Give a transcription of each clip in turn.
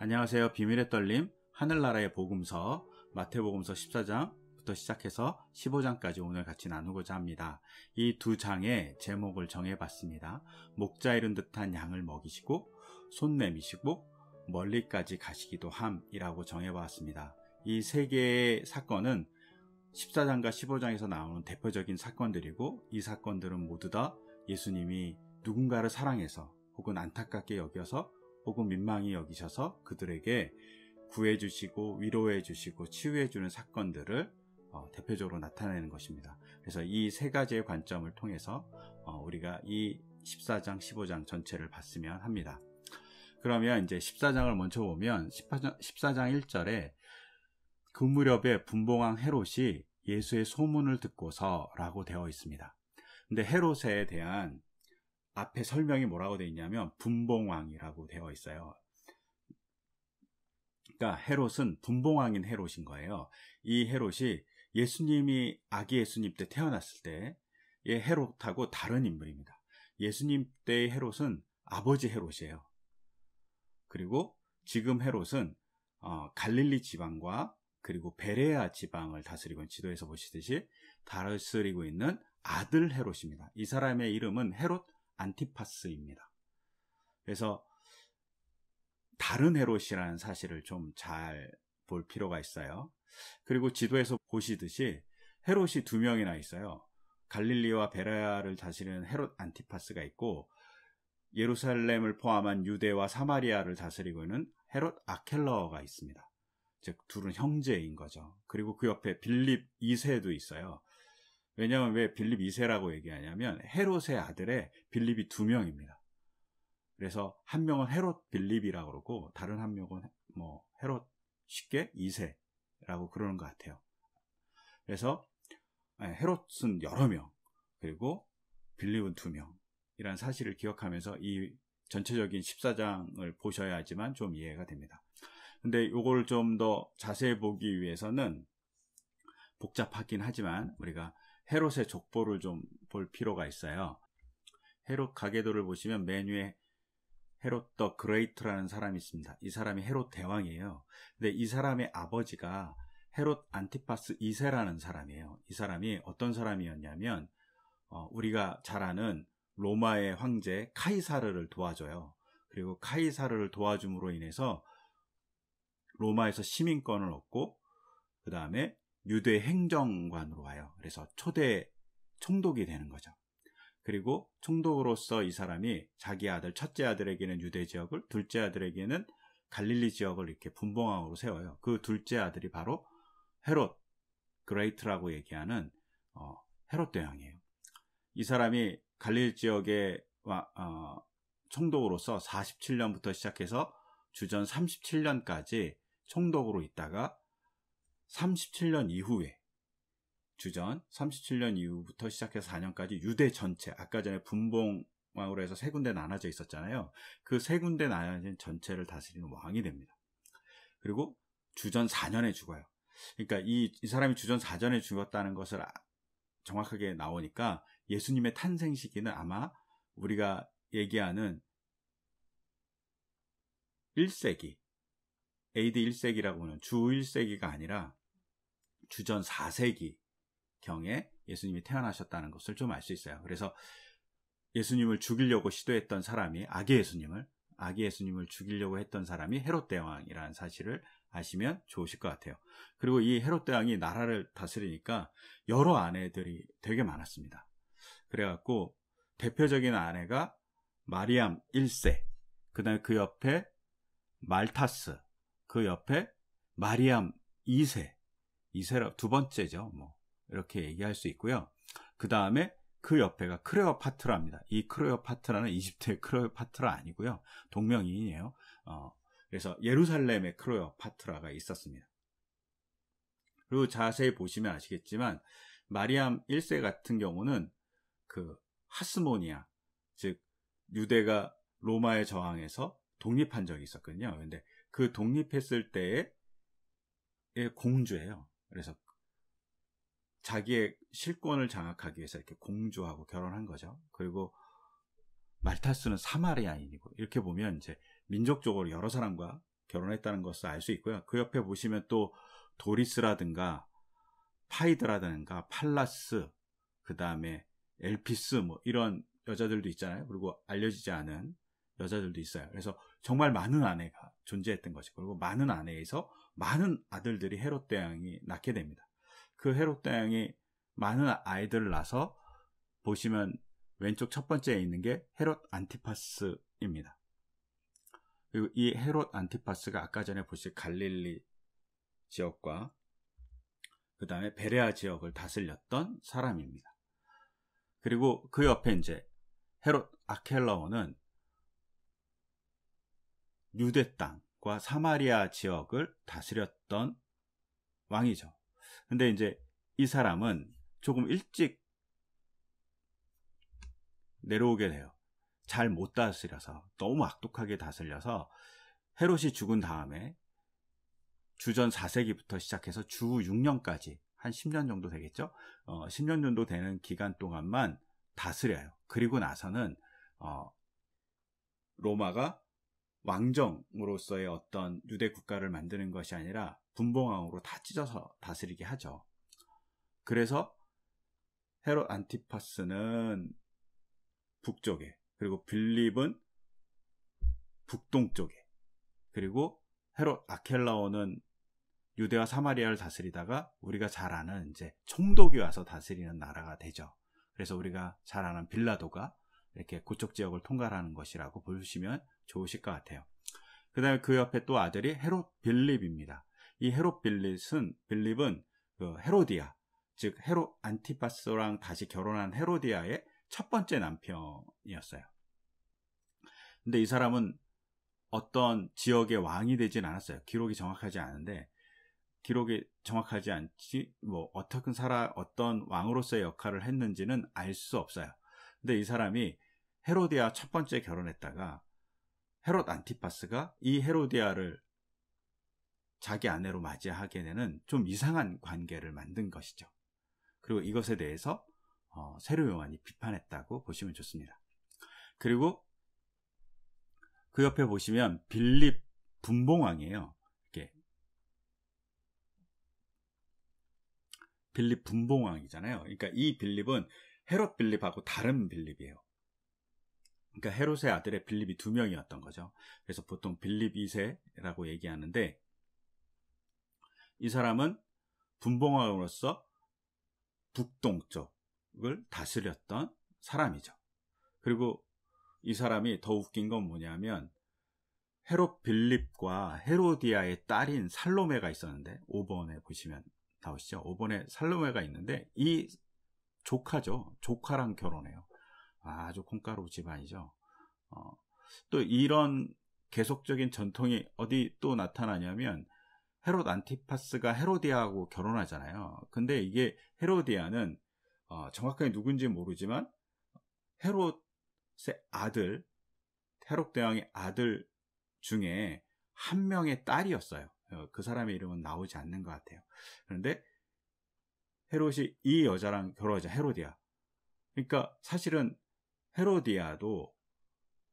안녕하세요. 비밀의 떨림 하늘나라의 복음서 마태복음서 14장부터 시작해서 15장까지 오늘 같이 나누고자 합니다. 이 두 장의 제목을 정해봤습니다. 목자 이른 듯한 양을 먹이시고 손 내미시고 멀리까지 가시기도 함이라고 정해봤습니다. 이 세 개의 사건은 14장과 15장에서 나오는 대표적인 사건들이고, 이 사건들은 모두 다 예수님이 누군가를 사랑해서 혹은 안타깝게 여겨서 혹은 민망히 여기셔서 그들에게 구해주시고 위로해주시고 치유해주는 사건들을 대표적으로 나타내는 것입니다. 그래서 이 세 가지의 관점을 통해서 우리가 이 14장, 15장 전체를 봤으면 합니다. 그러면 이제 14장을 먼저 보면 14장 1절에 그 무렵에 분봉왕 헤롯이 예수의 소문을 듣고서 라고 되어 있습니다. 근데 헤롯에 대한 앞에 설명이 뭐라고 되어 있냐면 분봉왕이라고 되어 있어요. 그러니까 헤롯은 분봉왕인 헤롯인 거예요. 이 헤롯이 예수님이 아기 예수님 때 태어났을 때의 헤롯하고 다른 인물입니다. 예수님 때의 헤롯은 아버지 헤롯이에요. 그리고 지금 헤롯은 갈릴리 지방과 그리고 베레아 지방을 다스리고 있는, 지도에서 보시듯이 다스리고 있는 아들 헤롯입니다. 이 사람의 이름은 헤롯 안티파스입니다. 그래서 다른 헤롯이라는 사실을 좀 잘 볼 필요가 있어요. 그리고 지도에서 보시듯이 헤롯이 두 명이나 있어요. 갈릴리와 베레아를 다스리는 헤롯 안티파스가 있고, 예루살렘을 포함한 유대와 사마리아를 다스리고 있는 헤롯 아켈러가 있습니다. 즉 둘은 형제인 거죠. 그리고 그 옆에 빌립 2세도 있어요. 왜냐하면 왜 빌립 2세라고 얘기하냐면 헤롯의 아들에 빌립이 두 명입니다. 그래서 한 명은 헤롯 빌립이라고 그러고 다른 한 명은 헤롯 쉽게 2세라고 그러는 것 같아요. 그래서 헤롯은 여러 명, 그리고 빌립은 두 명이라는 사실을 기억하면서 이 전체적인 14장을 보셔야지만 좀 이해가 됩니다. 근데 이걸 좀 더 자세히 보기 위해서는 복잡하긴 하지만 우리가 헤롯의 족보를 좀 볼 필요가 있어요. 헤롯 가계도를 보시면 맨 위에 헤롯 더 그레이트라는 사람이 있습니다. 이 사람이 헤롯 대왕이에요. 근데 이 사람의 아버지가 헤롯 안티파스 2세라는 사람이에요. 이 사람이 어떤 사람이었냐면 우리가 잘 아는 로마의 황제 카이사르를 도와줘요. 그리고 카이사르를 도와줌으로 인해서 로마에서 시민권을 얻고 그 다음에 유대 행정관으로 와요. 그래서 초대 총독이 되는 거죠. 그리고 총독으로서 이 사람이 자기 아들, 첫째 아들에게는 유대 지역을, 둘째 아들에게는 갈릴리 지역을 이렇게 분봉왕으로 세워요. 그 둘째 아들이 바로 헤롯 그레이트라고 얘기하는 헤롯 대왕이에요. 이 사람이 갈릴리 지역의 총독으로서 47년부터 시작해서 주전 37년까지 총독으로 있다가 37년 이후에 주전 37년 이후부터 시작해서 4년까지 유대 전체, 아까 전에 분봉왕으로 해서 세 군데 나눠져 있었잖아요. 그 세 군데 나눠진 전체를 다스리는 왕이 됩니다. 그리고 주전 4년에 죽어요. 그러니까 이 사람이 주전 4년에 죽었다는 것을 정확하게 나오니까 예수님의 탄생 시기는 아마 우리가 얘기하는 1세기, AD 1세기라고 하는 주 1세기가 아니라 주전 4세기 경에 예수님이 태어나셨다는 것을 좀 알 수 있어요. 그래서 예수님을 죽이려고 시도했던 사람이 아기 예수님을 죽이려고 했던 사람이 헤롯 대왕이라는 사실을 아시면 좋으실 것 같아요. 그리고 이 헤롯 대왕이 나라를 다스리니까 여러 아내들이 되게 많았습니다. 그래갖고 대표적인 아내가 마리암 1세, 그 다음에 그 옆에 말타스, 그 옆에 마리암 2세라 두 번째죠. 이렇게 얘기할 수 있고요. 그 다음에 그 옆에가 클레오파트라입니다. 이 클레오파트라는 이집트의 클레오파트라 아니고요. 동명이인이에요. 그래서 예루살렘의 클레오파트라가 있었습니다. 그리고 자세히 보시면 아시겠지만 마리암 1세 같은 경우는 그 하스모니아, 즉 유대가 로마에 저항해서 독립한 적이 있었거든요. 근데 그 독립했을 때의 공주예요. 그래서 자기의 실권을 장악하기 위해서 이렇게 공주하고 결혼한 거죠. 그리고 말타스는 사마리아인이고, 이렇게 보면 이제 민족적으로 여러 사람과 결혼했다는 것을 알 수 있고요. 그 옆에 보시면 또 도리스라든가 파이드라든가 팔라스, 그 다음에 엘피스 뭐 이런 여자들도 있잖아요. 그리고 알려지지 않은 여자들도 있어요. 그래서 정말 많은 아내가 존재했던 것이고, 그리고 많은 아내에서 많은 아들들이 헤롯 대왕이 낳게 됩니다. 그 헤롯 대왕이 많은 아이들을 낳아서 보시면 왼쪽 첫 번째에 있는 게 헤롯 안티파스입니다. 그리고 이 헤롯 안티파스가 아까 전에 보실 갈릴리 지역과 그 다음에 베레아 지역을 다스렸던 사람입니다. 그리고 그 옆에 이제 헤롯 아켈라오는 유대 땅과 사마리아 지역을 다스렸던 왕이죠. 근데 이제 이 사람은 조금 일찍 내려오게 돼요. 잘 못 다스려서, 너무 악독하게 다스려서 헤롯이 죽은 다음에 주전 4세기부터 시작해서 주 6년까지 한 10년 정도 되겠죠. 10년 정도 되는 기간 동안만 다스려요. 그리고 나서는 로마가 왕정으로서의 어떤 유대 국가를 만드는 것이 아니라 분봉왕으로 다 찢어서 다스리게 하죠. 그래서 헤롯 안티파스는 북쪽에, 그리고 빌립은 북동쪽에, 그리고 헤롯 아켈라오는 유대와 사마리아를 다스리다가 우리가 잘 아는 이제 총독이 와서 다스리는 나라가 되죠. 그래서 우리가 잘 아는 빌라도가 이렇게 그쪽 지역을 통괄하는 것이라고 보시면 좋으실 것 같아요. 그 다음에 그 옆에 또 아들이 헤롯 빌립입니다. 이 헤롯 빌립은 그 헤로디아, 즉 헤롯 안티파스랑 다시 결혼한 헤로디아의 첫 번째 남편이었어요. 근데 이 사람은 어떤 지역의 왕이 되진 않았어요. 기록이 정확하지 않은데, 기록이 정확하지 않지 뭐 어떤 왕으로서의 역할을 했는지는 알 수 없어요. 근데 이 사람이 헤로디아 첫 번째 결혼했다가 헤롯 안티파스가 이 헤로디아를 자기 아내로 맞이하게 되는 좀 이상한 관계를 만든 것이죠. 그리고 이것에 대해서 세례 요한이 비판했다고 보시면 좋습니다. 그리고 그 옆에 보시면 빌립 분봉왕이에요. 이렇게 빌립 분봉왕이잖아요. 그러니까 이 빌립은 헤롯 빌립하고 다른 빌립이에요. 그러니까 헤롯의 아들의 빌립이 2명이었던 거죠. 그래서 보통 빌립 2세라고 얘기하는데, 이 사람은 분봉왕으로서 북동쪽을 다스렸던 사람이죠. 그리고 이 사람이 더 웃긴 건 뭐냐면, 헤롯 빌립과 헤로디아의 딸인 살로메가 있었는데, 5번에 보시면 나오시죠. 5번에 살로메가 있는데, 이 조카죠. 조카랑 결혼해요. 아주 콩가루 집안이죠. 또 이런 계속적인 전통이 어디 또 나타나냐면, 헤롯 안티파스가 헤로디아하고 결혼하잖아요. 근데 이게 헤로디아는 정확하게 누군지 모르지만 헤롯의 아들, 헤롯 대왕의 아들 중에 한 명의 딸이었어요. 그 사람의 이름은 나오지 않는 것 같아요. 그런데 헤롯이 이 여자랑 결혼하자, 헤로디아. 그러니까 사실은 헤로디아도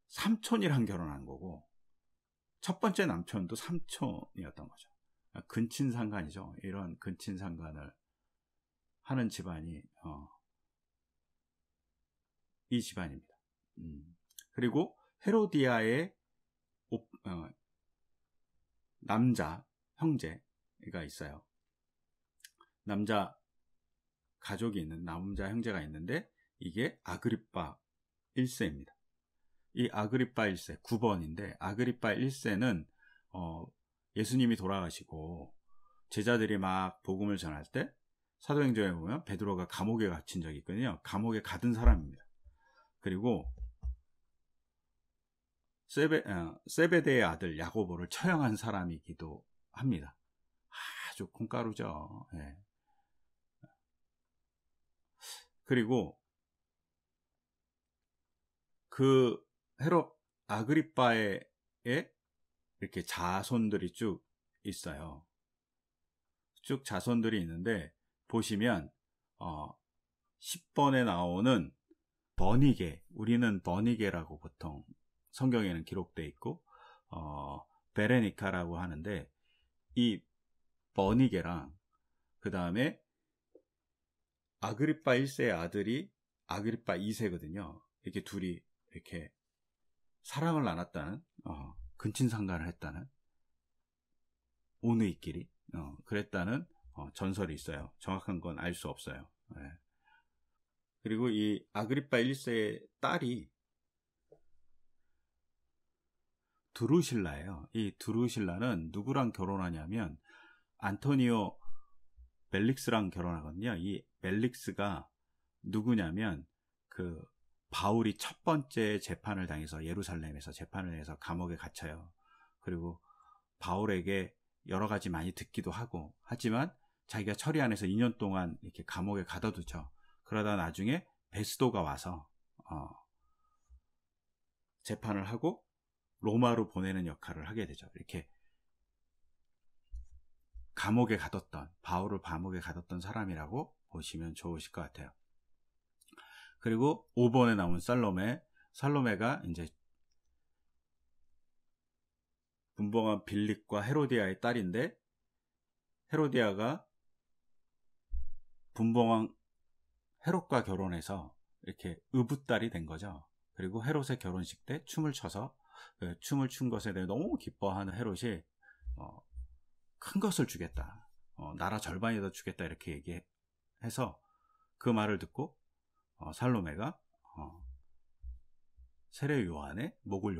삼촌이랑 결혼한 거고, 첫 번째 남편도 삼촌이었던 거죠. 근친상간이죠. 이런 근친상간을 하는 집안이 이 집안입니다. 그리고 헤로디아의 남자 형제가 있어요. 남자 가족이 있는 남자 형제가 있는데, 이게 아그리빠 1세입니다. 이 아그리빠 1세 9번인데, 아그리빠 1세는 예수님이 돌아가시고 제자들이 막 복음을 전할 때 사도행전에 보면 베드로가 감옥에 갇힌 적이 있거든요. 감옥에 가둔 사람입니다. 그리고 세베대의 아들 야고보를 처형한 사람이기도 합니다. 아주 콩가루죠. 네. 그리고 그 헤롯 아그리빠의 이렇게 자손들이 쭉 있어요. 쭉 자손들이 있는데, 보시면 10번에 나오는 버니게, 우리는 버니게라고 보통 성경에는 기록되어 있고, 베레니카라고 하는데, 이 버니게랑 그 다음에 아그리파 1세의 아들이 아그리파 2세거든요. 이렇게 둘이 이렇게 사랑을 나눴다는, 근친상간을 했다는, 오누이끼리 그랬다는 전설이 있어요. 정확한 건 알 수 없어요. 네. 그리고 이 아그리파 1세의 딸이 드루실라예요. 이 드루실라는 누구랑 결혼하냐면 안토니오 멜릭스랑 결혼하거든요. 이 멜릭스가 누구냐면 그 바울이 첫 번째 재판을 당해서 예루살렘에서 재판을 해서 감옥에 갇혀요. 그리고 바울에게 여러 가지 많이 듣기도 하고, 하지만 자기가 처리 안 해서 2년 동안 이렇게 감옥에 가둬두죠. 그러다 나중에 베스도가 와서 재판을 하고 로마로 보내는 역할을 하게 되죠. 이렇게 감옥에 가뒀던, 바울을 감옥에 가뒀던 사람이라고 보시면 좋으실 것 같아요. 그리고 5번에 나온 살로메가 이제 분봉한 빌립과 헤로디아의 딸인데, 헤로디아가 분봉한 헤롯과 결혼해서 이렇게 의붓딸이 된 거죠. 그리고 헤롯의 결혼식 때 춤을 춘 것에 대해 너무 기뻐하는 헤롯이 큰 것을 주겠다, 나라 절반이라도 주겠다, 이렇게 얘기해서 그 말을 듣고 살로메가 세례 요한의 목을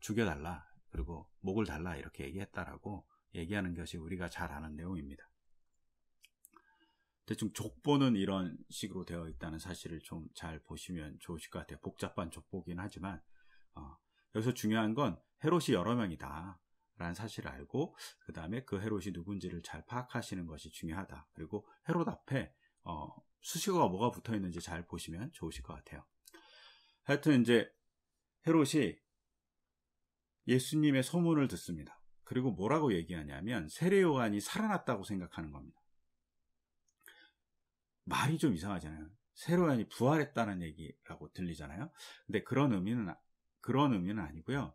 죽여달라, 그리고 목을 달라, 이렇게 얘기했다라고 얘기하는 것이 우리가 잘 아는 내용입니다. 대충 족보는 이런 식으로 되어 있다는 사실을 좀 잘 보시면 좋으실 것 같아요. 복잡한 족보긴 하지만 여기서 중요한 건 헤롯이 여러 명이다 라는 사실을 알고, 그 다음에 그 헤롯이 누군지를 잘 파악하시는 것이 중요하다. 그리고 헤롯 앞에 수식어가 뭐가 붙어 있는지 잘 보시면 좋으실 것 같아요. 하여튼 이제 헤롯이 예수님의 소문을 듣습니다. 그리고 뭐라고 얘기하냐면 세례 요한이 살아났다고 생각하는 겁니다. 말이 좀 이상하잖아요. 세례 요한이 부활했다는 얘기라고 들리잖아요. 근데 그런 의미는 아니고요.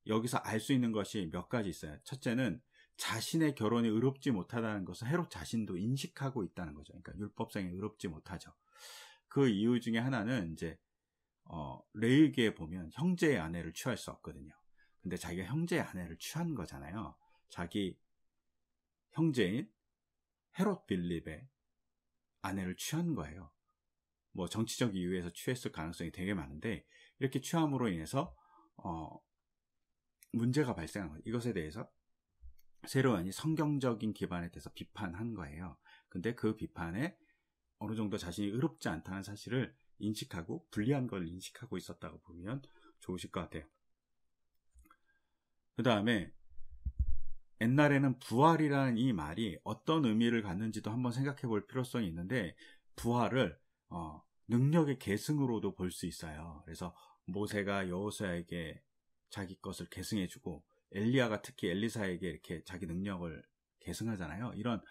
여기서 알 수 있는 것이 몇 가지 있어요. 첫째는 자신의 결혼이 의롭지 못하다는 것을 헤롯 자신도 인식하고 있다는 거죠. 그러니까 율법상에 의롭지 못하죠. 그 이유 중에 하나는 이제 레위기에 보면 형제의 아내를 취할 수 없거든요. 근데 자기가 형제의 아내를 취한 거잖아요. 자기 형제인 헤롯 빌립의 아내를 취한 거예요. 뭐 정치적 이유에서 취했을 가능성이 되게 많은데, 이렇게 취함으로 인해서 문제가 발생한 거예요. 이것에 대해서 세례 요한이 성경적인 기반에 대해서 비판한 거예요. 근데 그 비판에 어느 정도 자신이 의롭지 않다는 사실을 인식하고, 불리한 걸 인식하고 있었다고 보면 좋으실 것 같아요. 그 다음에 옛날에는 부활이라는 이 말이 어떤 의미를 갖는지도 한번 생각해 볼 필요성이 있는데, 부활을 능력의 계승으로도 볼 수 있어요. 그래서 모세가 여호수아에게 자기 것을 계승해주고, 엘리야가 특히 엘리사에게 이렇게 자기 능력을 계승하잖아요. 이런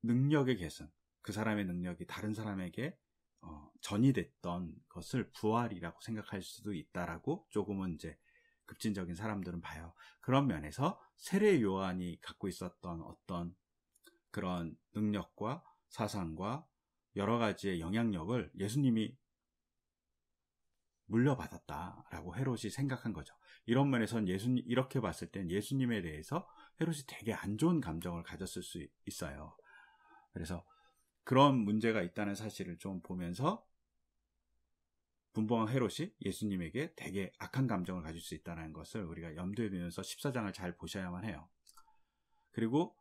능력의 계승, 그 사람의 능력이 다른 사람에게 전이됐던 것을 부활이라고 생각할 수도 있다라고 조금은 이제 급진적인 사람들은 봐요. 그런 면에서 세례 요한이 갖고 있었던 어떤 그런 능력과 사상과 여러 가지의 영향력을 예수님이 물려받았다라고 헤롯이 생각한 거죠. 이런 면에서는 이렇게 봤을 땐 예수님에 대해서 헤롯이 되게 안 좋은 감정을 가졌을 수 있어요. 그래서 그런 문제가 있다는 사실을 좀 보면서 분봉한 헤롯이 예수님에게 되게 악한 감정을 가질 수 있다는 것을 우리가 염두에 두면서 14장을 잘 보셔야만 해요. 그리고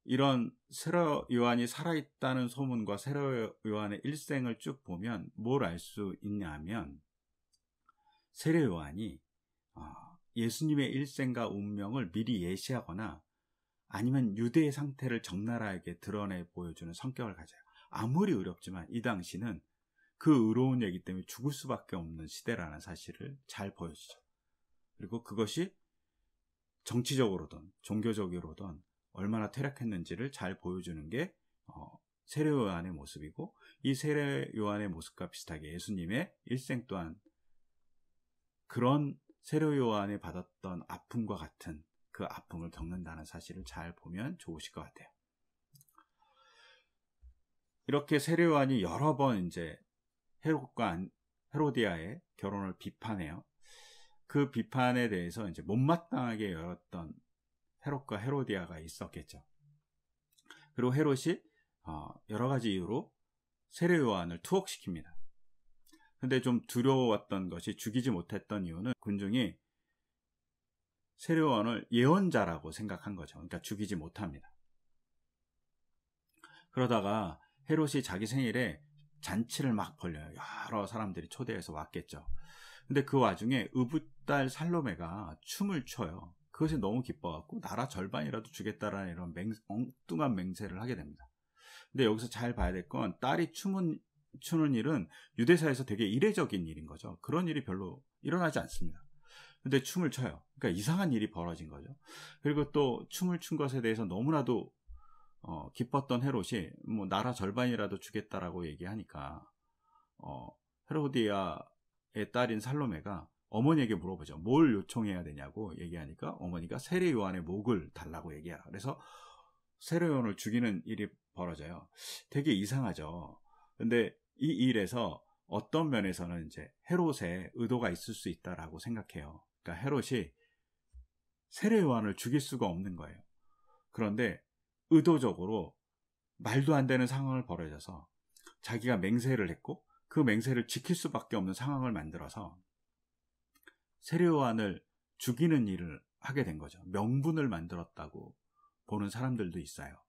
이런 세례 요한이 살아있다는 소문과 세례 요한의 일생을 쭉 보면 뭘 알 수 있냐면, 세례 요한이 예수님의 일생과 운명을 미리 예시하거나 아니면 유대의 상태를 적나라하게 드러내 보여주는 성격을 가져요. 아무리 의롭지만 이 당시는 그 의로운 얘기 때문에 죽을 수밖에 없는 시대라는 사실을 잘 보여주죠. 그리고 그것이 정치적으로든 종교적으로든 얼마나 퇴락했는지를 잘 보여주는 게 세례 요한의 모습이고, 이 세례 요한의 모습과 비슷하게 예수님의 일생 또한 그런 세례 요한이 받았던 아픔과 같은 그 아픔을 겪는다는 사실을 잘 보면 좋으실 것 같아요. 이렇게 세례 요한이 여러 번 이제 헤롯과 헤로디아의 결혼을 비판해요. 그 비판에 대해서 이제 못마땅하게 여겼던 헤롯과 헤로디아가 있었겠죠. 그리고 헤롯이 여러 가지 이유로 세례 요한을 투옥시킵니다. 근데 좀 두려웠던 것이 죽이지 못했던 이유는 군중이 세례 요한을 예언자라고 생각한 거죠. 그러니까 죽이지 못합니다. 그러다가 헤롯이 자기 생일에 잔치를 막 벌려요. 여러 사람들이 초대해서 왔겠죠. 근데 그 와중에 의붓딸 살로메가 춤을 춰요. 그것이 너무 기뻐갖고 나라 절반이라도 주겠다라는 이런 엉뚱한 맹세를 하게 됩니다. 근데 여기서 잘 봐야 될 건 딸이 추는 일은 유대사에서 되게 이례적인 일인 거죠. 그런 일이 별로 일어나지 않습니다. 근데 춤을 춰요. 그러니까 이상한 일이 벌어진 거죠. 그리고 또 춤을 춘 것에 대해서 너무나도 기뻤던 헤롯이 뭐 나라 절반이라도 주겠다라고 얘기하니까 헤로디아의 딸인 살로메가 어머니에게 물어보죠. 뭘 요청해야 되냐고 얘기하니까 어머니가 세례 요한의 목을 달라고 얘기해요. 그래서 세례 요한을 죽이는 일이 벌어져요. 되게 이상하죠. 근데 이 일에서 어떤 면에서는 이제 헤롯의 의도가 있을 수 있다라고 생각해요. 그러니까 헤롯이 세례 요한을 죽일 수가 없는 거예요. 그런데 의도적으로 말도 안 되는 상황을 벌여져서 자기가 맹세를 했고 그 맹세를 지킬 수밖에 없는 상황을 만들어서 세례 요한을 죽이는 일을 하게 된 거죠. 명분을 만들었다고 보는 사람들도 있어요.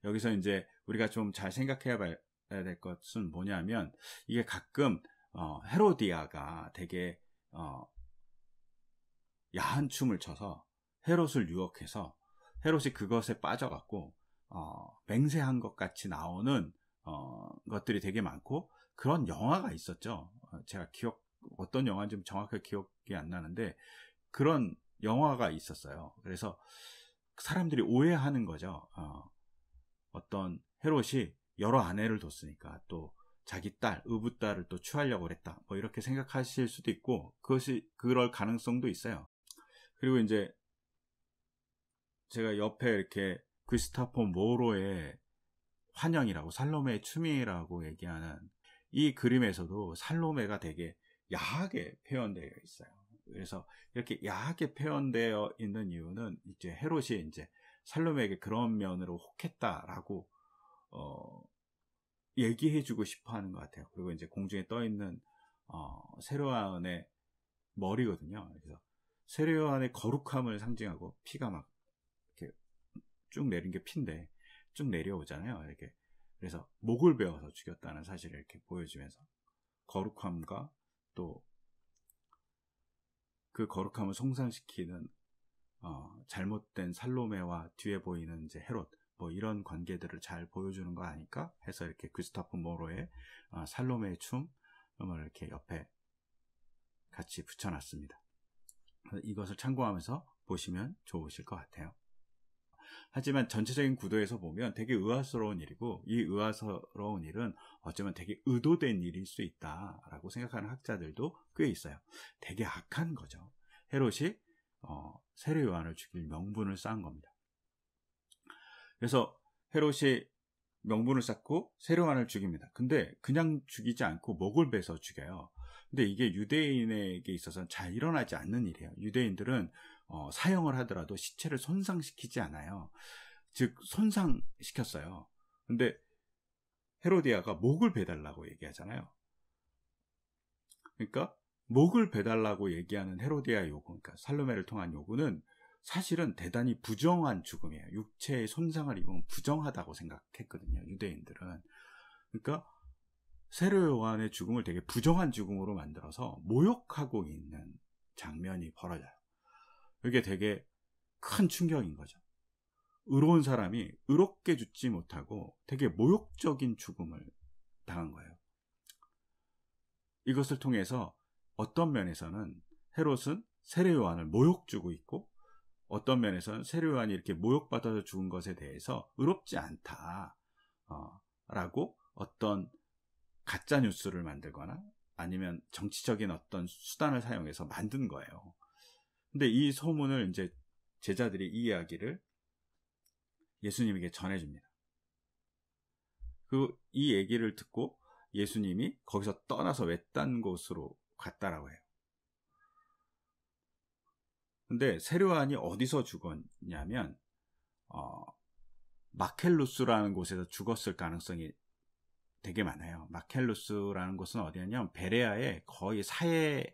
여기서 이제 우리가 좀 잘 생각해야 될 것은 뭐냐면 이게 가끔 헤로디아가 되게 야한 춤을 춰서 헤롯을 유혹해서 헤롯이 그것에 빠져갖고 맹세한 것 같이 나오는 것들이 되게 많고 그런 영화가 있었죠. 제가 어떤 영화인지 정확하게 기억이 안 나는데 그런 영화가 있었어요. 그래서 사람들이 오해하는 거죠. 어떤 헤롯이 여러 아내를 뒀으니까 또 자기 딸, 의붓딸을 또 취하려고 그랬다. 뭐 이렇게 생각하실 수도 있고 그럴 가능성도 있어요. 그리고 이제 제가 옆에 이렇게 구스타포 모로의 환영이라고 살로메의 춤이라고 얘기하는 이 그림에서도 살로메가 되게 야하게 표현되어 있어요. 그래서 이렇게 야하게 표현되어 있는 이유는 이제 헤롯이 이제 살로메에게 그런 면으로 혹했다라고 얘기해주고 싶어 하는 것 같아요. 그리고 이제 공중에 떠 있는 세례 요한의 머리거든요. 그래서 세례 요한의 거룩함을 상징하고 피가 막 이렇게 쭉 내린 게 피인데 쭉 내려오잖아요. 이렇게 그래서 목을 베어서 죽였다는 사실을 이렇게 보여주면서 거룩함과 또 그 거룩함을 송상시키는 잘못된 살로메와 뒤에 보이는 이제 헤롯 뭐 이런 관계들을 잘 보여주는 거 아닐까 해서 이렇게 구스타프 모로의 살로메의 춤을 이렇게 옆에 같이 붙여놨습니다. 이것을 참고하면서 보시면 좋으실 것 같아요. 하지만 전체적인 구도에서 보면 되게 의아스러운 일이고 이 의아스러운 일은 어쩌면 되게 의도된 일일 수 있다라고 생각하는 학자들도 꽤 있어요. 되게 악한 거죠. 헤롯이 세례 요한을 죽일 명분을 쌓은 겁니다. 그래서 헤롯이 명분을 쌓고 세례 요한을 죽입니다. 근데 그냥 죽이지 않고 목을 베서 죽여요. 근데 이게 유대인에게 있어서는 잘 일어나지 않는 일이에요. 유대인들은 사형을 하더라도 시체를 손상시키지 않아요. 즉 손상시켰어요. 근데 헤로디아가 목을 베달라고 얘기하잖아요. 그러니까 목을 베달라고 얘기하는 헤로디아의 요구, 그러니까 살로메를 통한 요구는 사실은 대단히 부정한 죽음이에요. 육체의 손상을 입으면 부정하다고 생각했거든요. 유대인들은. 그러니까 세례 요한의 죽음을 되게 부정한 죽음으로 만들어서 모욕하고 있는 장면이 벌어져요. 이게 되게 큰 충격인 거죠. 의로운 사람이 의롭게 죽지 못하고 되게 모욕적인 죽음을 당한 거예요. 이것을 통해서 어떤 면에서는 헤롯은 세례 요한을 모욕주고 있고 어떤 면에서는 세례 요한이 이렇게 모욕받아서 죽은 것에 대해서 의롭지 않다 라고 어떤 가짜 뉴스를 만들거나 아니면 정치적인 어떤 수단을 사용해서 만든 거예요. 근데 이 소문을 이제 제자들이 이 이야기를 예수님에게 전해줍니다. 이 얘기를 듣고 예수님이 거기서 떠나서 외딴 곳으로 갔다라고 해요. 근데 세례요한이 어디서 죽었냐면 마켈루스라는 곳에서 죽었을 가능성이 되게 많아요. 마켈루스라는 곳은 어디냐면 베레아의 거의 사해의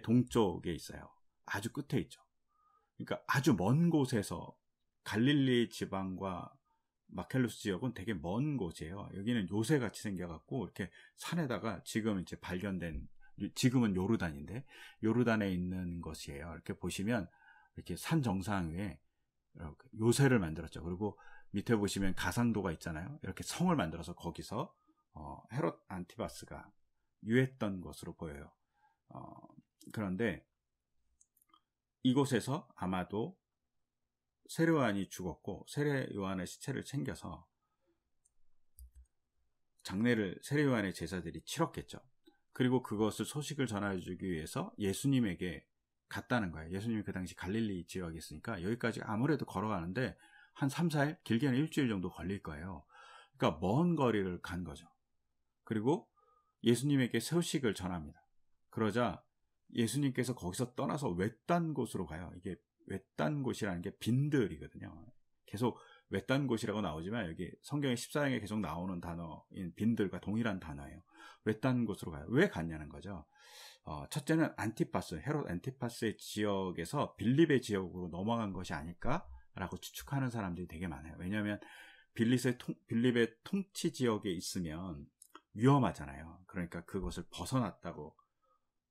동쪽에 있어요. 아주 끝에 있죠. 그러니까 아주 먼 곳에서, 갈릴리 지방과 마켈루스 지역은 되게 먼 곳이에요. 여기는 요새같이 생겨갖고 이렇게 산에다가 지금 이제 발견된, 지금은 요르단인데 요르단에 있는 것이에요. 이렇게 보시면 이렇게 산 정상 위에 이렇게 요새를 만들었죠. 그리고 밑에 보시면 가상도가 있잖아요. 이렇게 성을 만들어서 거기서 헤롯 안티바스가 유했던 것으로 보여요. 그런데 이곳에서 아마도 세례요한이 죽었고 세례요한의 시체를 챙겨서 장례를 세례요한의 제자들이 치렀겠죠. 그리고 그것을 소식을 전해주기 위해서 예수님에게 갔다는 거예요. 예수님이 그 당시 갈릴리 지역에 있으니까 여기까지 아무래도 걸어가는데 한 3, 4일, 길게는 일주일 정도 걸릴 거예요. 그러니까 먼 거리를 간 거죠. 그리고 예수님에게 소식을 전합니다. 그러자 예수님께서 거기서 떠나서 외딴 곳으로 가요. 이게 외딴 곳이라는 게 빈들이거든요. 계속 외딴 곳이라고 나오지만 여기 성경의 14장에 계속 나오는 단어인 빈들과 동일한 단어예요. 외딴 곳으로 가요. 왜 갔냐는 거죠. 첫째는 안티파스, 헤롯 안티파스의 지역에서 빌립의 지역으로 넘어간 것이 아닐까라고 추측하는 사람들이 되게 많아요. 왜냐하면 빌립의 통치 지역에 있으면 위험하잖아요. 그러니까 그것을 벗어났다고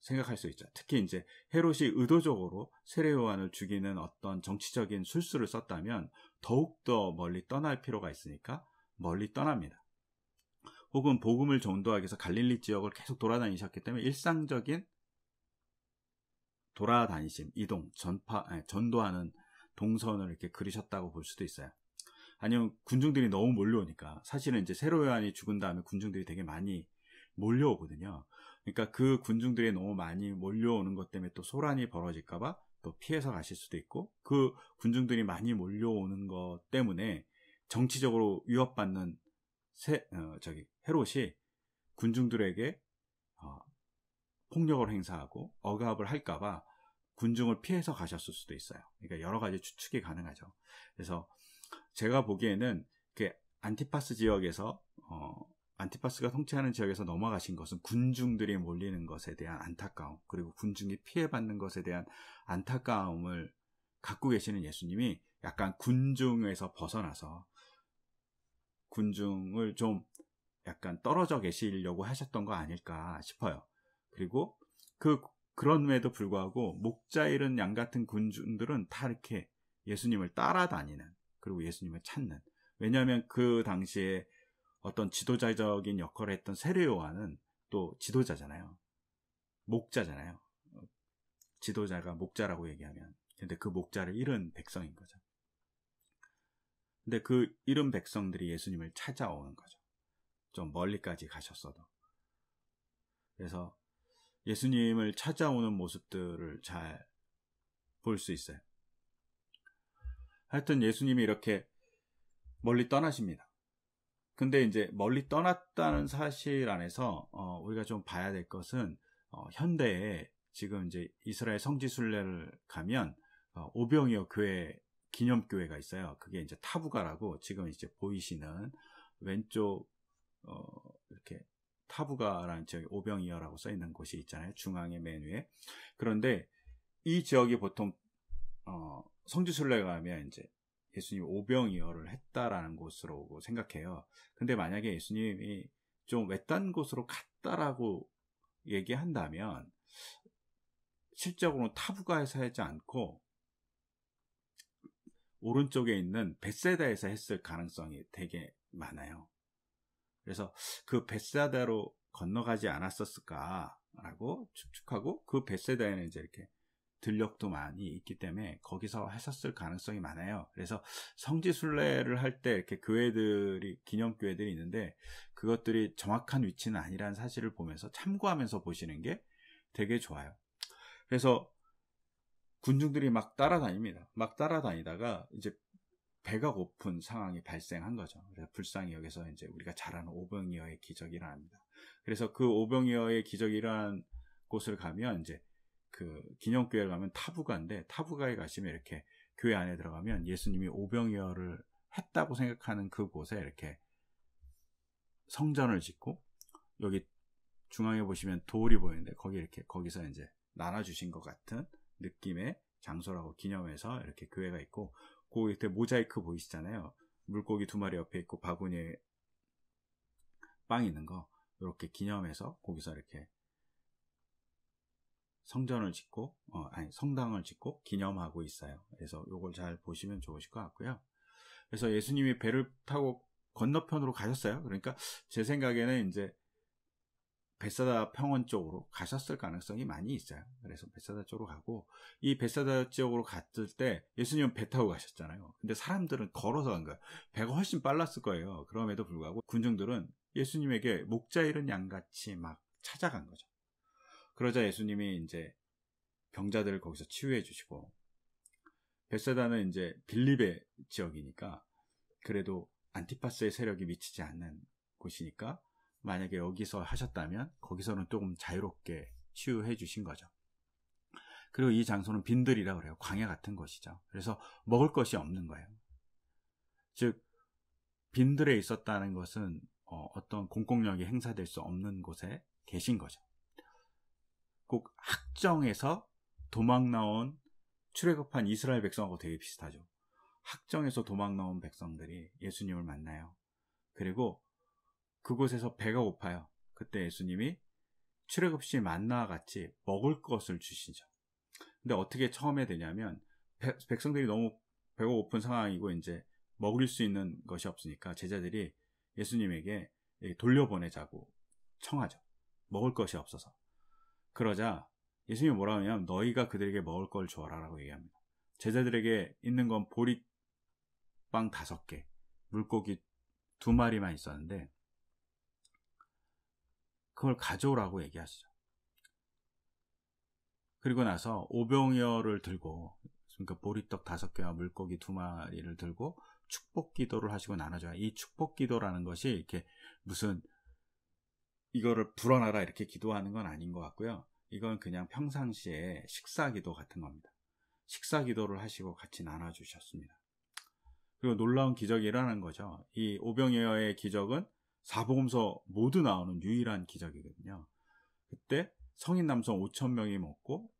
생각할 수 있죠. 특히 이제 헤롯이 의도적으로 세례요한을 죽이는 어떤 정치적인 술수를 썼다면 더욱더 멀리 떠날 필요가 있으니까 멀리 떠납니다. 혹은 복음을 전도하기 위해서 갈릴리 지역을 계속 돌아다니셨기 때문에 일상적인 돌아다니심, 이동, 전도하는 동선을 이렇게 그리셨다고 볼 수도 있어요. 아니면 군중들이 너무 몰려오니까, 사실은 이제 세례요한이 죽은 다음에 군중들이 되게 많이 몰려오거든요. 그러니까 그 군중들이 너무 많이 몰려오는 것 때문에 또 소란이 벌어질까봐 또 피해서 가실 수도 있고, 그 군중들이 많이 몰려오는 것 때문에 정치적으로 위협받는 헤롯이 군중들에게 폭력을 행사하고 억압을 할까봐 군중을 피해서 가셨을 수도 있어요. 그러니까 여러 가지 추측이 가능하죠. 그래서 제가 보기에는 안티파스 지역에서 안티파스가 통치하는 지역에서 넘어가신 것은 군중들이 몰리는 것에 대한 안타까움, 그리고 군중이 피해받는 것에 대한 안타까움을 갖고 계시는 예수님이 약간 군중에서 벗어나서 군중을 좀 약간 떨어져 계시려고 하셨던 거 아닐까 싶어요. 그리고 그럼에도 불구하고 목자 잃은 양 같은 군중들은 다 이렇게 예수님을 따라다니는, 그리고 예수님을 찾는, 왜냐하면 그 당시에 어떤 지도자적인 역할을 했던 세례요한은 또 지도자잖아요. 목자잖아요. 지도자가 목자라고 얘기하면. 근데 그 목자를 잃은 백성인 거죠. 근데 그 잃은 백성들이 예수님을 찾아오는 거죠. 좀 멀리까지 가셨어도. 그래서 예수님을 찾아오는 모습들을 잘 볼 수 있어요. 하여튼 예수님이 이렇게 멀리 떠나십니다. 근데 이제 멀리 떠났다는 사실 안에서 우리가 좀 봐야 될 것은 현대에 지금 이제 이스라엘 성지순례를 가면 오병이어 교회 기념교회가 있어요. 그게 이제 타부가라고, 지금 이제 보이시는 왼쪽 이렇게 타부가라는 지역에 오병이어라고 써 있는 곳이 있잖아요. 중앙의 맨 위에. 그런데 이 지역이 보통 성지순례 가면 이제 예수님이 오병이어를 했다라는 곳으로 생각해요. 근데 만약에 예수님이 좀 외딴 곳으로 갔다라고 얘기한다면 실적으로는 타부가에서 하지 않고 오른쪽에 있는 벳세다에서 했을 가능성이 되게 많아요. 그래서 그 벳세다로 건너가지 않았었을까라고 추측하고, 그 벳세다에는 이제 이렇게 들녘도 많이 있기 때문에 거기서 했었을 가능성이 많아요. 그래서 성지순례를 할 때 이렇게 기념교회들이 있는데 그것들이 정확한 위치는 아니라는 사실을 보면서 참고하면서 보시는 게 되게 좋아요. 그래서 군중들이 막 따라다닙니다. 막 따라다니다가 이제 배가 고픈 상황이 발생한 거죠. 그래서 불쌍히 여기서 이제 우리가 잘 아는 오병이어의 기적이 일어납니다. 그래서 그 오병이어의 기적이 일어난 곳을 가면 이제 그 기념교회를 가면 타부가인데, 타부가에 가시면 이렇게 교회 안에 들어가면 예수님이 오병이어를 했다고 생각하는 그곳에 이렇게 성전을 짓고, 여기 중앙에 보시면 돌이 보이는데 거기서 이제 나눠주신 것 같은 느낌의 장소라고 기념해서 이렇게 교회가 있고, 그 밑에 모자이크 보이시잖아요. 물고기 2마리 옆에 있고 바구니에 빵 있는 거, 이렇게 기념해서 거기서 이렇게 성전을 짓고 성당을 짓고 기념하고 있어요. 그래서 요걸 잘 보시면 좋으실 것 같고요. 그래서 예수님이 배를 타고 건너편으로 가셨어요. 그러니까 제 생각에는 이제 벳사다 평원 쪽으로 가셨을 가능성이 많이 있어요. 그래서 벳사다 쪽으로 가고, 이 벳사다 쪽으로 갔을 때 예수님은 배 타고 가셨잖아요. 근데 사람들은 걸어서 간 거예요. 배가 훨씬 빨랐을 거예요. 그럼에도 불구하고 군중들은 예수님에게 목자 잃은 양같이 막 찾아간 거죠. 그러자 예수님이 이제 병자들을 거기서 치유해 주시고, 벳사다는 이제 빌립의 지역이니까 그래도 안티파스의 세력이 미치지 않는 곳이니까 만약에 여기서 하셨다면 거기서는 조금 자유롭게 치유해 주신 거죠. 그리고 이 장소는 빈들이라고 그래요. 광야 같은 곳이죠. 그래서 먹을 것이 없는 거예요. 즉 빈들에 있었다는 것은 어떤 공공력이 행사될 수 없는 곳에 계신 거죠. 꼭 학정에서 도망 나온 출애굽한 이스라엘 백성하고 되게 비슷하죠. 학정에서 도망 나온 백성들이 예수님을 만나요. 그리고 그곳에서 배가 고파요. 그때 예수님이 출애굽시 만나와 같이 먹을 것을 주시죠. 근데 어떻게 처음에 되냐면, 백성들이 너무 배가 고픈 상황이고 이제 먹을 수 있는 것이 없으니까 제자들이 예수님에게 돌려보내자고 청하죠. 먹을 것이 없어서. 그러자 예수님이 뭐라 하냐면, 너희가 그들에게 먹을 걸 주어라 라고 얘기합니다. 제자들에게 있는 건 보리빵 5개, 물고기 2마리만 있었는데 그걸 가져오라고 얘기하시죠. 그리고 나서 오병이어를 들고, 그러니까 보리떡 5개와 물고기 2마리를 들고 축복 기도를 하시고 나눠줘요. 이 축복 기도라는 것이 이렇게 무슨 이거를 불어나라 이렇게 기도하는 건 아닌 것 같고요. 이건 그냥 평상시에 식사 기도 같은 겁니다. 식사 기도를 하시고 같이 나눠주셨습니다. 그리고 놀라운 기적이 일어나는 거죠. 이 오병이어의 기적은 사복음서 모두 나오는 유일한 기적이거든요. 그때 성인 남성 5,000명이 먹고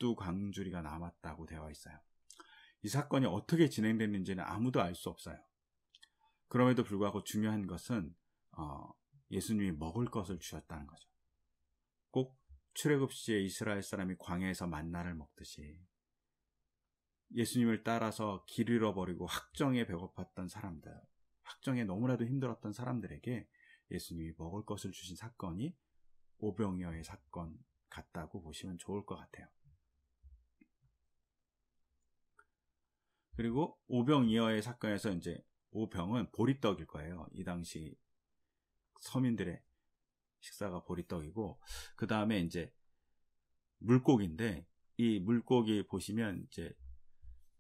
12광주리가 남았다고 되어 있어요. 이 사건이 어떻게 진행됐는지는 아무도 알 수 없어요. 그럼에도 불구하고 중요한 것은 예수님이 먹을 것을 주셨다는 거죠. 꼭 출애굽 시에 이스라엘 사람이 광야에서 만나를 먹듯이 예수님을 따라서 길 잃어버리고 학정에 배고팠던 사람들, 학정에 너무나도 힘들었던 사람들에게 예수님이 먹을 것을 주신 사건이 오병이어의 사건 같다고 보시면 좋을 것 같아요. 그리고 오병이어의 사건에서 이제 오병은 보리떡일 거예요. 이 당시 서민들의 식사가 보리떡이고, 그 다음에 이제 물고기인데, 이 물고기 보시면 이제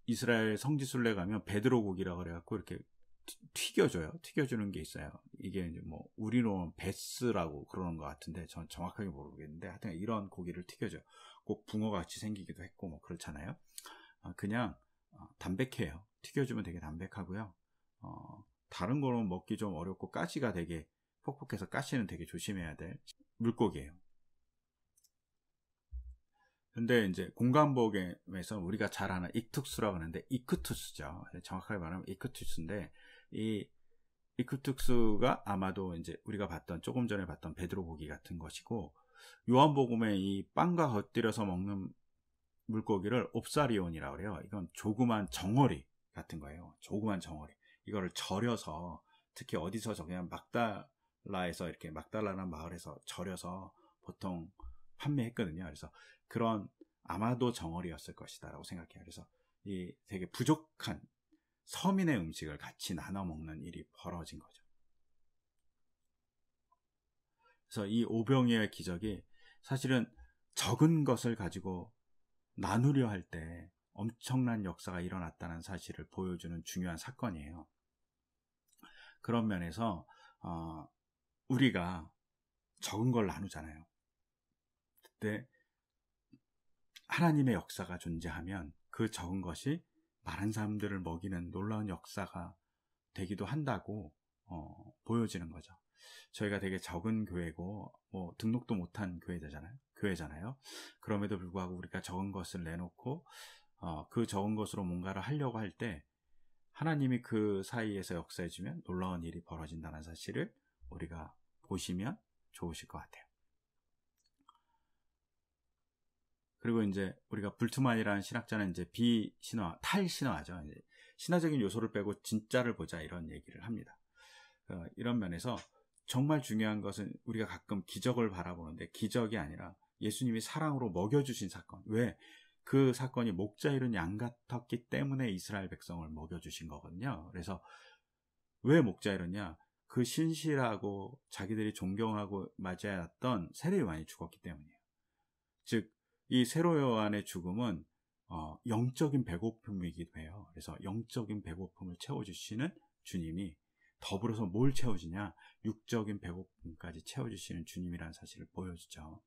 이스라엘 성지순례 가면 베드로 고기라고 그래갖고 이렇게 튀겨주는 게 있어요. 이게 이제 뭐 우리로는 베스라고 그러는 것 같은데 전 정확하게 모르겠는데, 하여튼 이런 고기를 튀겨줘요. 꼭 붕어같이 생기기도 했고 뭐 그렇잖아요. 그냥 담백해요. 튀겨주면 되게 담백하고요. 다른 거는 먹기 좀 어렵고 가시가 되게 퍽퍽해서 가시는 되게 조심해야 될 물고기예요. 근데 이제 공관복음에서 우리가 잘 아는 익투스라고 하는데 이크투스죠. 정확하게 말하면 이크투스인데, 이 이크투스가 아마도 이제 우리가 봤던, 조금 전에 봤던 베드로 고기 같은 것이고, 요한복음에 이 빵과 곁들여서 먹는 물고기를 옵사리온이라고 그래요. 이건 조그만 정어리 같은 거예요. 조그만 정어리. 이거를 절여서, 특히 어디서 그냥 막달라에서, 이렇게 막달라라는 마을에서 절여서 보통 판매했거든요. 그래서 그런 아마도 정어리였을 것이다 라고 생각해요. 그래서 이 되게 부족한 서민의 음식을 같이 나눠 먹는 일이 벌어진 거죠. 그래서 이 오병이어의 기적이 사실은 적은 것을 가지고 나누려 할 때 엄청난 역사가 일어났다는 사실을 보여주는 중요한 사건이에요. 그런 면에서 우리가 적은 걸 나누잖아요. 그때 하나님의 역사가 존재하면 그 적은 것이 많은 사람들을 먹이는 놀라운 역사가 되기도 한다고 보여지는 거죠. 저희가 되게 적은 교회고 등록도 못한 교회잖아요. 그럼에도 불구하고 우리가 적은 것을 내놓고 그 적은 것으로 뭔가를 하려고 할 때 하나님이 그 사이에서 역사해주면 놀라운 일이 벌어진다는 사실을 우리가 보시면 좋으실 것 같아요. 그리고 이제 우리가 불트만이라는 신학자는 이제 비신화, 탈신화죠. 이제 신화적인 요소를 빼고 진짜를 보자 이런 얘기를 합니다. 이런 면에서 정말 중요한 것은 우리가 가끔 기적을 바라보는데 기적이 아니라 예수님이 사랑으로 먹여주신 사건. 왜? 그 사건이 목자 이룬 양 같았기 때문에 이스라엘 백성을 먹여주신 거거든요. 그래서 왜 목자 이루냐? 그 신실하고 자기들이 존경하고 맞이했던 세례 요한이 죽었기 때문이에요. 즉 이 세례 요한의 죽음은 영적인 배고픔이기도 해요. 그래서 영적인 배고픔을 채워주시는 주님이 더불어서 뭘 채워주냐? 육적인 배고픔까지 채워주시는 주님이라는 사실을 보여주죠.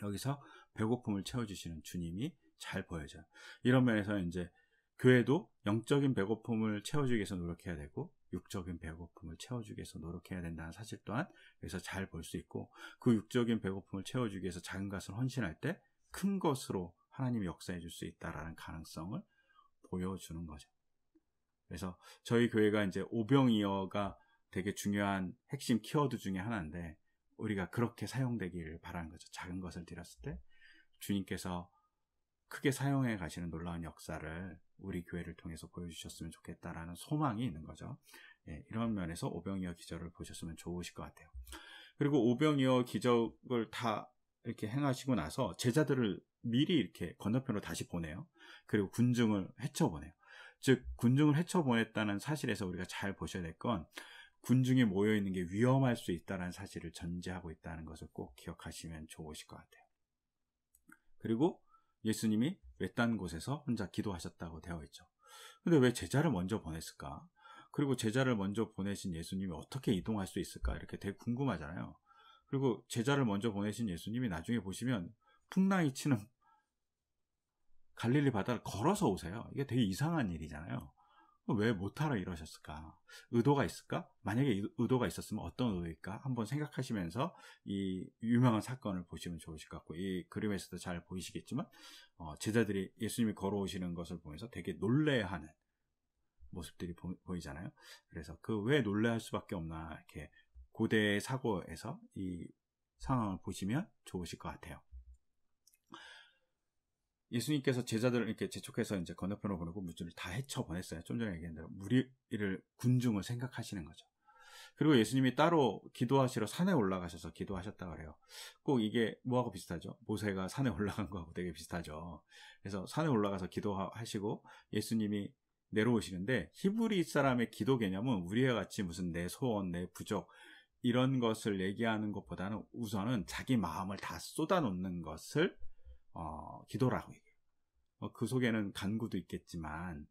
여기서 배고픔을 채워주시는 주님이 잘 보여져요. 이런 면에서 이제 교회도 영적인 배고픔을 채워주기 위해서 노력해야 되고 육적인 배고픔을 채워주기 위해서 노력해야 된다는 사실 또한 여기서 잘 볼 수 있고, 그 육적인 배고픔을 채워주기 위해서 작은 것을 헌신할 때 큰 것으로 하나님이 역사해 줄 수 있다라는 가능성을 보여주는 거죠. 그래서 저희 교회가 이제 오병이어가 되게 중요한 핵심 키워드 중에 하나인데 우리가 그렇게 사용되기를 바라는 거죠. 작은 것을 드렸을 때 주님께서 크게 사용해 가시는 놀라운 역사를 우리 교회를 통해서 보여주셨으면 좋겠다라는 소망이 있는 거죠. 이런 면에서 오병이어 기적을 보셨으면 좋으실 것 같아요. 그리고 오병이어 기적을 다 이렇게 행하시고 나서 제자들을 미리 이렇게 건너편으로 다시 보내요. 그리고 군중을 헤쳐보내요. 즉 군중을 헤쳐보냈다는 사실에서 우리가 잘 보셔야 될 건 군중이 모여있는 게 위험할 수 있다는 사실을 전제하고 있다는 것을 꼭 기억하시면 좋으실 것 같아요. 그리고 예수님이 외딴 곳에서 혼자 기도하셨다고 되어 있죠. 근데 왜 제자를 먼저 보냈을까? 그리고 제자를 먼저 보내신 예수님이 어떻게 이동할 수 있을까? 이렇게 되게 궁금하잖아요. 그리고 제자를 먼저 보내신 예수님이 나중에 보시면 풍랑이 치는 갈릴리 바다를 걸어서 오세요. 이게 되게 이상한 일이잖아요. 왜 못하러 이러셨을까? 의도가 있을까? 만약에 의도가 있었으면 어떤 의도일까? 한번 생각하시면서 이 유명한 사건을 보시면 좋으실 것 같고, 이 그림에서도 잘 보이시겠지만 제자들이 예수님이 걸어오시는 것을 보면서 되게 놀래하는 모습들이 보이잖아요. 그래서 그 왜 놀래할 수밖에 없나, 이렇게 고대의 사고에서 이 상황을 보시면 좋으실 것 같아요. 예수님께서 제자들을 이렇게 재촉해서 이제 건너편으로 보내고 물질을 다 헤쳐 보냈어요. 좀 전에 얘기한 대로 무리를 군중을 생각하시는 거죠. 그리고 예수님이 따로 기도하시러 산에 올라가셔서 기도하셨다 그래요. 꼭 이게 뭐하고 비슷하죠? 모세가 산에 올라간 거하고 되게 비슷하죠. 그래서 산에 올라가서 기도하시고 예수님이 내려오시는데, 히브리 사람의 기도 개념은 우리와 같이 무슨 내 소원, 내 부족 이런 것을 얘기하는 것보다는 우선은 자기 마음을 다 쏟아놓는 것을 기도라고 얘기해요. 그 속에는 간구도 있겠지만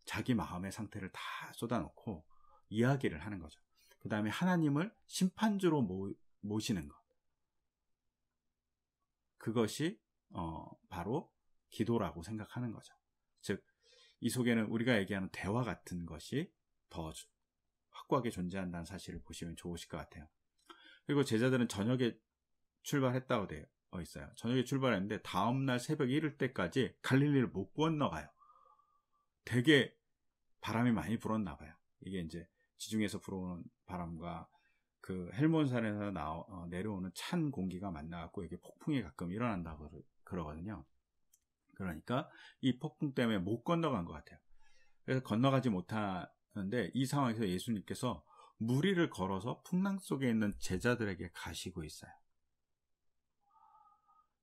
자기 마음의 상태를 다 쏟아놓고 이야기를 하는 거죠. 그 다음에 하나님을 심판주로 모시는 것, 그것이 바로 기도라고 생각하는 거죠. 즉 이 속에는 우리가 얘기하는 대화 같은 것이 더 확고하게 존재한다는 사실을 보시면 좋으실 것 같아요. 그리고 제자들은 저녁에 출발했다고 되어 있어요. 저녁에 출발했는데 다음날 새벽 이를 때까지 갈릴리를 못 건너가요. 되게 바람이 많이 불었나 봐요. 이게 이제 지중해에서 불어오는 바람과 그 헬몬산에서 내려오는 찬 공기가 만나갖고 이게 폭풍이 가끔 일어난다고 그러거든요. 그러니까 이 폭풍 때문에 못 건너간 것 같아요. 그래서 건너가지 못하는데 이 상황에서 예수님께서 무리를 걸어서 풍랑 속에 있는 제자들에게 가시고 있어요.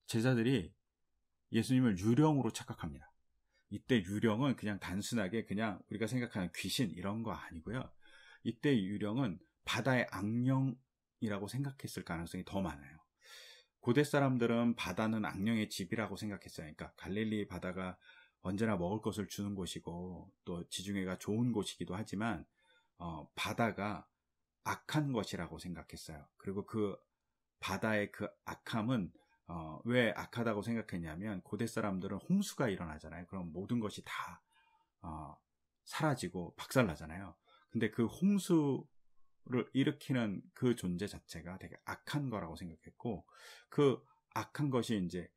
제자들이 예수님을 유령으로 착각합니다. 이때 유령은 그냥 단순하게 그냥 우리가 생각하는 귀신 이런 거 아니고요. 이때 유령은 바다의 악령이라고 생각했을 가능성이 더 많아요. 고대 사람들은 바다는 악령의 집이라고 생각했어요. 그러니까 갈릴리 바다가 언제나 먹을 것을 주는 곳이고 또 지중해가 좋은 곳이기도 하지만 바다가 악한 것이라고 생각했어요. 그리고 그 바다의 그 악함은 왜 악하다고 생각했냐면 고대 사람들은 홍수가 일어나잖아요. 그럼 모든 것이 다 사라지고 박살나잖아요. 근데 그 홍수를 일으키는 그 존재 자체가 되게 악한 거라고 생각했고, 그 악한 것이 이제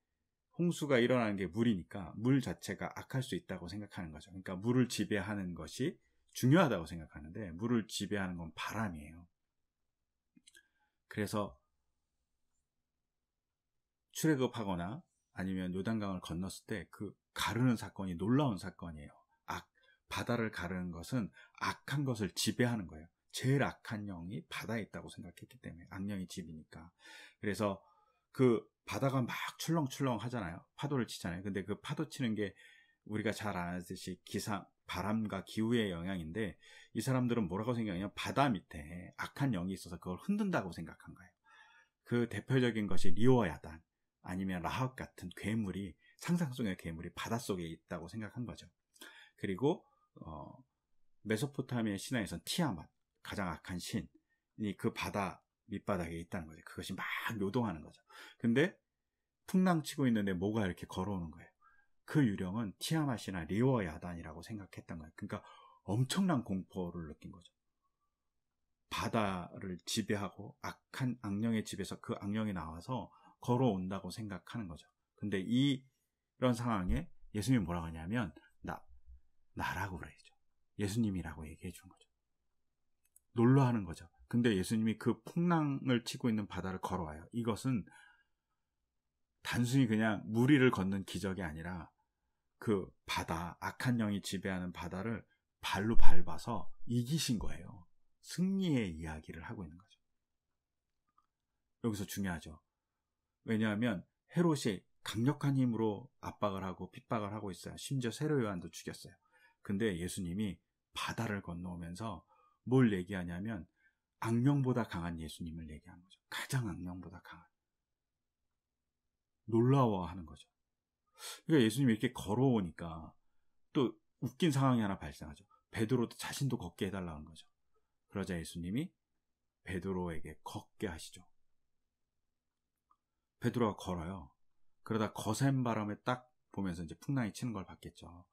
홍수가 일어나는 게 물이니까 물 자체가 악할 수 있다고 생각하는 거죠. 그러니까 물을 지배하는 것이 중요하다고 생각하는데 물을 지배하는 건 바람이에요. 그래서 출애굽하거나 아니면 요단강을 건넜을 때 그 가르는 사건이 놀라운 사건이에요. 바다를 가르는 것은 악한 것을 지배하는 거예요. 제일 악한 영이 바다에 있다고 생각했기 때문에, 악령의 집이니까. 그래서 그 바다가 막 출렁출렁 하잖아요. 파도를 치잖아요. 근데 그 파도 치는 게 우리가 잘 아듯이 바람과 기후의 영향인데, 이 사람들은 뭐라고 생각하냐면 바다 밑에 악한 영이 있어서 그걸 흔든다고 생각한 거예요. 그 대표적인 것이 리오야단 아니면 라합 같은 괴물이, 상상 속의 괴물이 바닷속에 있다고 생각한 거죠. 그리고 메소포타미아 신화에선 티아맛, 가장 악한 신이 그 바다 밑바닥에 있다는 거죠. 그것이 막 요동하는 거죠. 근데 풍랑 치고 있는데 뭐가 이렇게 걸어오는 거예요. 그 유령은 티아맛이나 리오야단이라고 생각했던 거예요. 그러니까 엄청난 공포를 느낀 거죠. 바다를 지배하고 악한 악령의 집에서 그 악령이 나와서 걸어온다고 생각하는 거죠. 근데 이런 상황에 예수님이 뭐라고 하냐면 나라고 그래야죠. 예수님이라고 얘기해 준 거죠. 놀라하는 거죠. 근데 예수님이 그 풍랑을 치고 있는 바다를 걸어와요. 이것은 단순히 그냥 무리를 걷는 기적이 아니라 그 바다, 악한 영이 지배하는 바다를 발로 밟아서 이기신 거예요. 승리의 이야기를 하고 있는 거죠. 여기서 중요하죠. 왜냐하면 헤롯이 강력한 힘으로 압박을 하고 핍박을 하고 있어요. 심지어 세례 요한도 죽였어요. 근데 예수님이 바다를 건너오면서 뭘 얘기하냐면 악령보다 강한 예수님을 얘기하는 거죠. 가장 악령보다 강한. 놀라워하는 거죠. 그러니까 예수님이 이렇게 걸어오니까 또 웃긴 상황이 하나 발생하죠. 베드로도 자신도 걷게 해달라는 거죠. 그러자 예수님이 베드로에게 걷게 하시죠. 베드로가 걸어요. 그러다 거센 바람에 딱 보면서 이제 풍랑이 치는 걸 봤겠죠.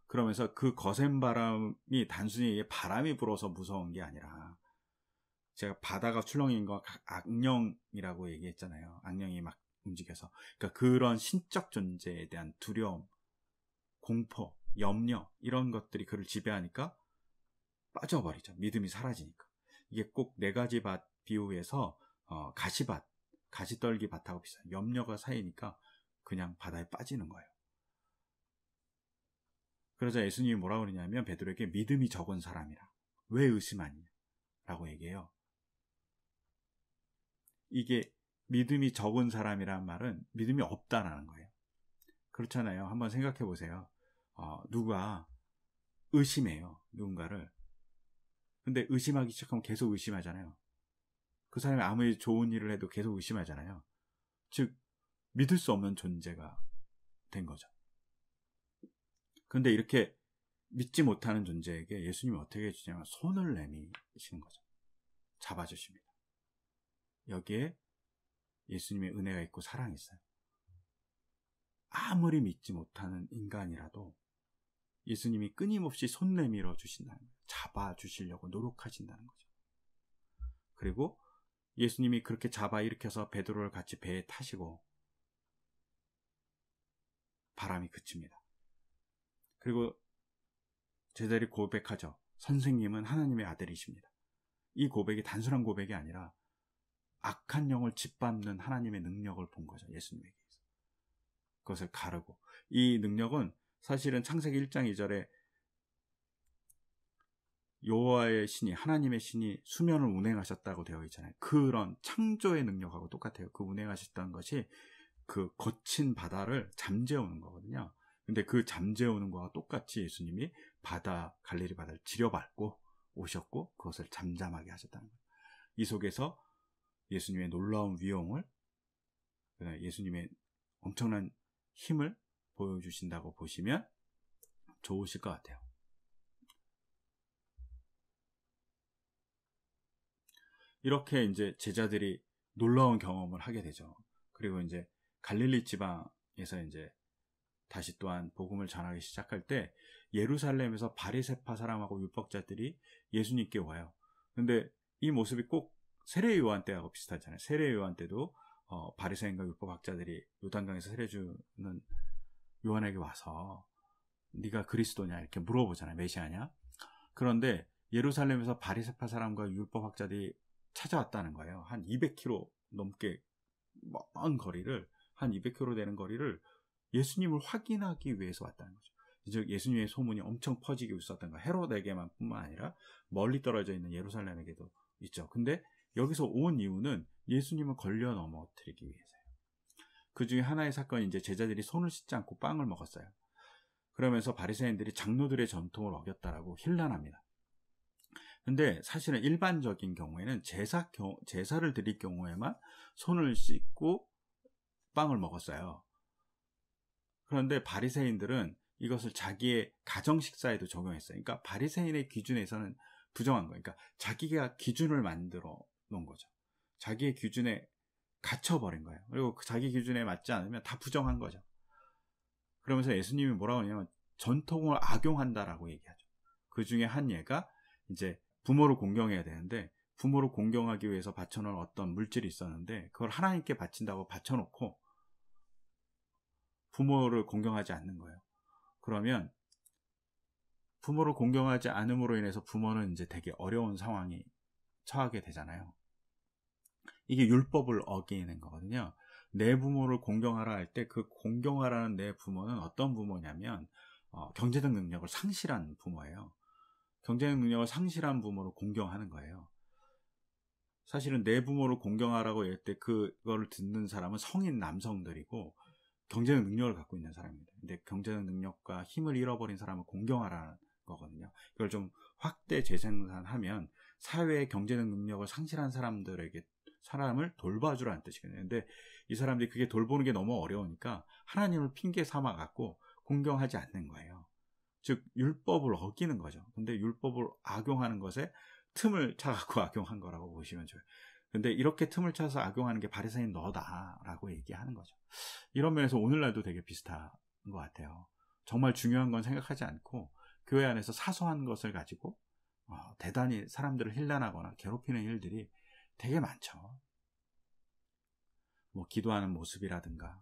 그러면서 그 거센 바람이 단순히 바람이 불어서 무서운 게 아니라, 제가 바다가 출렁인 거 악령이라고 얘기했잖아요. 악령이 막 움직여서. 그러니까 그런 신적 존재에 대한 두려움, 공포, 염려, 이런 것들이 그를 지배하니까 빠져버리죠. 믿음이 사라지니까. 이게 꼭 4가지 밭 비유에서 가시밭, 가시떨기 밭하고 비슷해요. 염려가 쌓이니까 그냥 바다에 빠지는 거예요. 그러자 예수님이 뭐라고 그러냐면 베드로에게 믿음이 적은 사람이라. 왜 의심하냐? 라고 얘기해요. 이게 믿음이 적은 사람이란 말은 믿음이 없다라는 거예요. 그렇잖아요. 한번 생각해 보세요. 누가 의심해요. 누군가를. 근데 의심하기 시작하면 계속 의심하잖아요. 그 사람이 아무리 좋은 일을 해도 계속 의심하잖아요. 즉 믿을 수 없는 존재가 된 거죠. 근데 이렇게 믿지 못하는 존재에게 예수님이 어떻게 해주냐면 손을 내미시는 거죠. 잡아주십니다. 여기에 예수님의 은혜가 있고 사랑이 있어요. 아무리 믿지 못하는 인간이라도 예수님이 끊임없이 손 내밀어 주신다는 거예요. 잡아주시려고 노력하신다는 거죠. 그리고 예수님이 그렇게 잡아 일으켜서 베드로를 같이 배에 타시고 바람이 그칩니다. 그리고 제자리 고백하죠. 선생님은 하나님의 아들이십니다. 이 고백이 단순한 고백이 아니라 악한 영을 짓밟는 하나님의 능력을 본 거죠. 예수님에게. 그것을 가르고. 이 능력은 사실은 창세기 1장 2절에 여호와의 신이, 하나님의 신이 수면을 운행하셨다고 되어 있잖아요. 그런 창조의 능력하고 똑같아요. 그 운행하셨다는 것이 그 거친 바다를 잠재우는 거거든요. 근데 그 잠재우는 거와 똑같이 예수님이 갈릴리 바다를 지려밟고 오셨고 그것을 잠잠하게 하셨다는 거예요. 이 속에서 예수님의 놀라운 위엄을 그다음에 예수님의 엄청난 힘을 보여주신다고 보시면 좋으실 것 같아요. 이렇게 이제 제자들이 놀라운 경험을 하게 되죠. 그리고 이제 갈릴리 지방에서 이제 다시 또한 복음을 전하기 시작할 때 예루살렘에서 바리새파 사람하고 율법자들이 예수님께 와요. 근데 이 모습이 꼭 세례 요한 때하고 비슷하잖아요. 세례 요한 때도 바리새인과 율법학자들이 요단강에서 세례 주는 요한에게 와서 네가 그리스도냐 이렇게 물어보잖아요. 메시아냐? 그런데 예루살렘에서 바리새파 사람과 율법학자들이 찾아왔다는 거예요. 한 200km 넘게 먼 거리를, 한 200km 되는 거리를 예수님을 확인하기 위해서 왔다는 거죠. 즉 예수님의 소문이 엄청 퍼지고 있었던 거예요. 헤롯에게만 뿐만 아니라 멀리 떨어져 있는 예루살렘에게도 있죠. 근데 여기서 온 이유는 예수님을 걸려 넘어뜨리기 위해서예요. 그 중에 하나의 사건이 이제 제자들이 손을 씻지 않고 빵을 먹었어요. 그러면서 바리새인들이 장로들의 전통을 어겼다라고 힐난합니다. 근데 사실은 일반적인 경우에는 제사를 드릴 경우에만 손을 씻고 빵을 먹었어요. 그런데 바리새인들은 이것을 자기의 가정 식사에도 적용했어요. 그러니까 바리새인의 기준에서는 부정한 거예요. 그러니까 자기가 기준을 만들어 놓은 거죠. 자기의 기준에 갇혀버린 거예요. 그리고 자기 기준에 맞지 않으면 다 부정한 거죠. 그러면서 예수님이 뭐라고 하냐면 전통을 악용한다라고 얘기하죠. 그 중에 한 예가 이제 부모를 공경해야 되는데 부모를 공경하기 위해서 바쳐놓은 어떤 물질이 있었는데 그걸 하나님께 바친다고 바쳐놓고 부모를 공경하지 않는 거예요. 그러면 부모를 공경하지 않음으로 인해서 부모는 이제 되게 어려운 상황이 처하게 되잖아요. 이게 율법을 어기는 거거든요. 내 부모를 공경하라 할 때 그 공경하라는 내 부모는 어떤 부모냐면 경제적 능력을 상실한 부모예요. 경제적 능력을 상실한 부모를 공경하는 거예요. 사실은 내 부모를 공경하라고 할 때 그거를 듣는 사람은 성인 남성들이고 경제적 능력을 갖고 있는 사람입니다. 근데 경제적 능력과 힘을 잃어버린 사람을 공경하라는 거거든요. 이걸 좀 확대 재생산하면 사회의 경제적 능력을 상실한 사람을 돌봐주라는 뜻이거든요. 근데 이 사람들이 그게 돌보는 게 너무 어려우니까 하나님을 핑계 삼아 갖고 공경하지 않는 거예요. 즉 율법을 어기는 거죠. 근데 율법을 악용하는 것에 틈을 차갖고 악용한 거라고 보시면 좋아요. 근데 이렇게 틈을 차서 악용하는 게 바리새인 너다라고 얘기하는 거죠. 이런 면에서 오늘날도 되게 비슷한 것 같아요. 정말 중요한 건 생각하지 않고 교회 안에서 사소한 것을 가지고 대단히 사람들을 힐난하거나 괴롭히는 일들이 되게 많죠. 뭐 기도하는 모습이라든가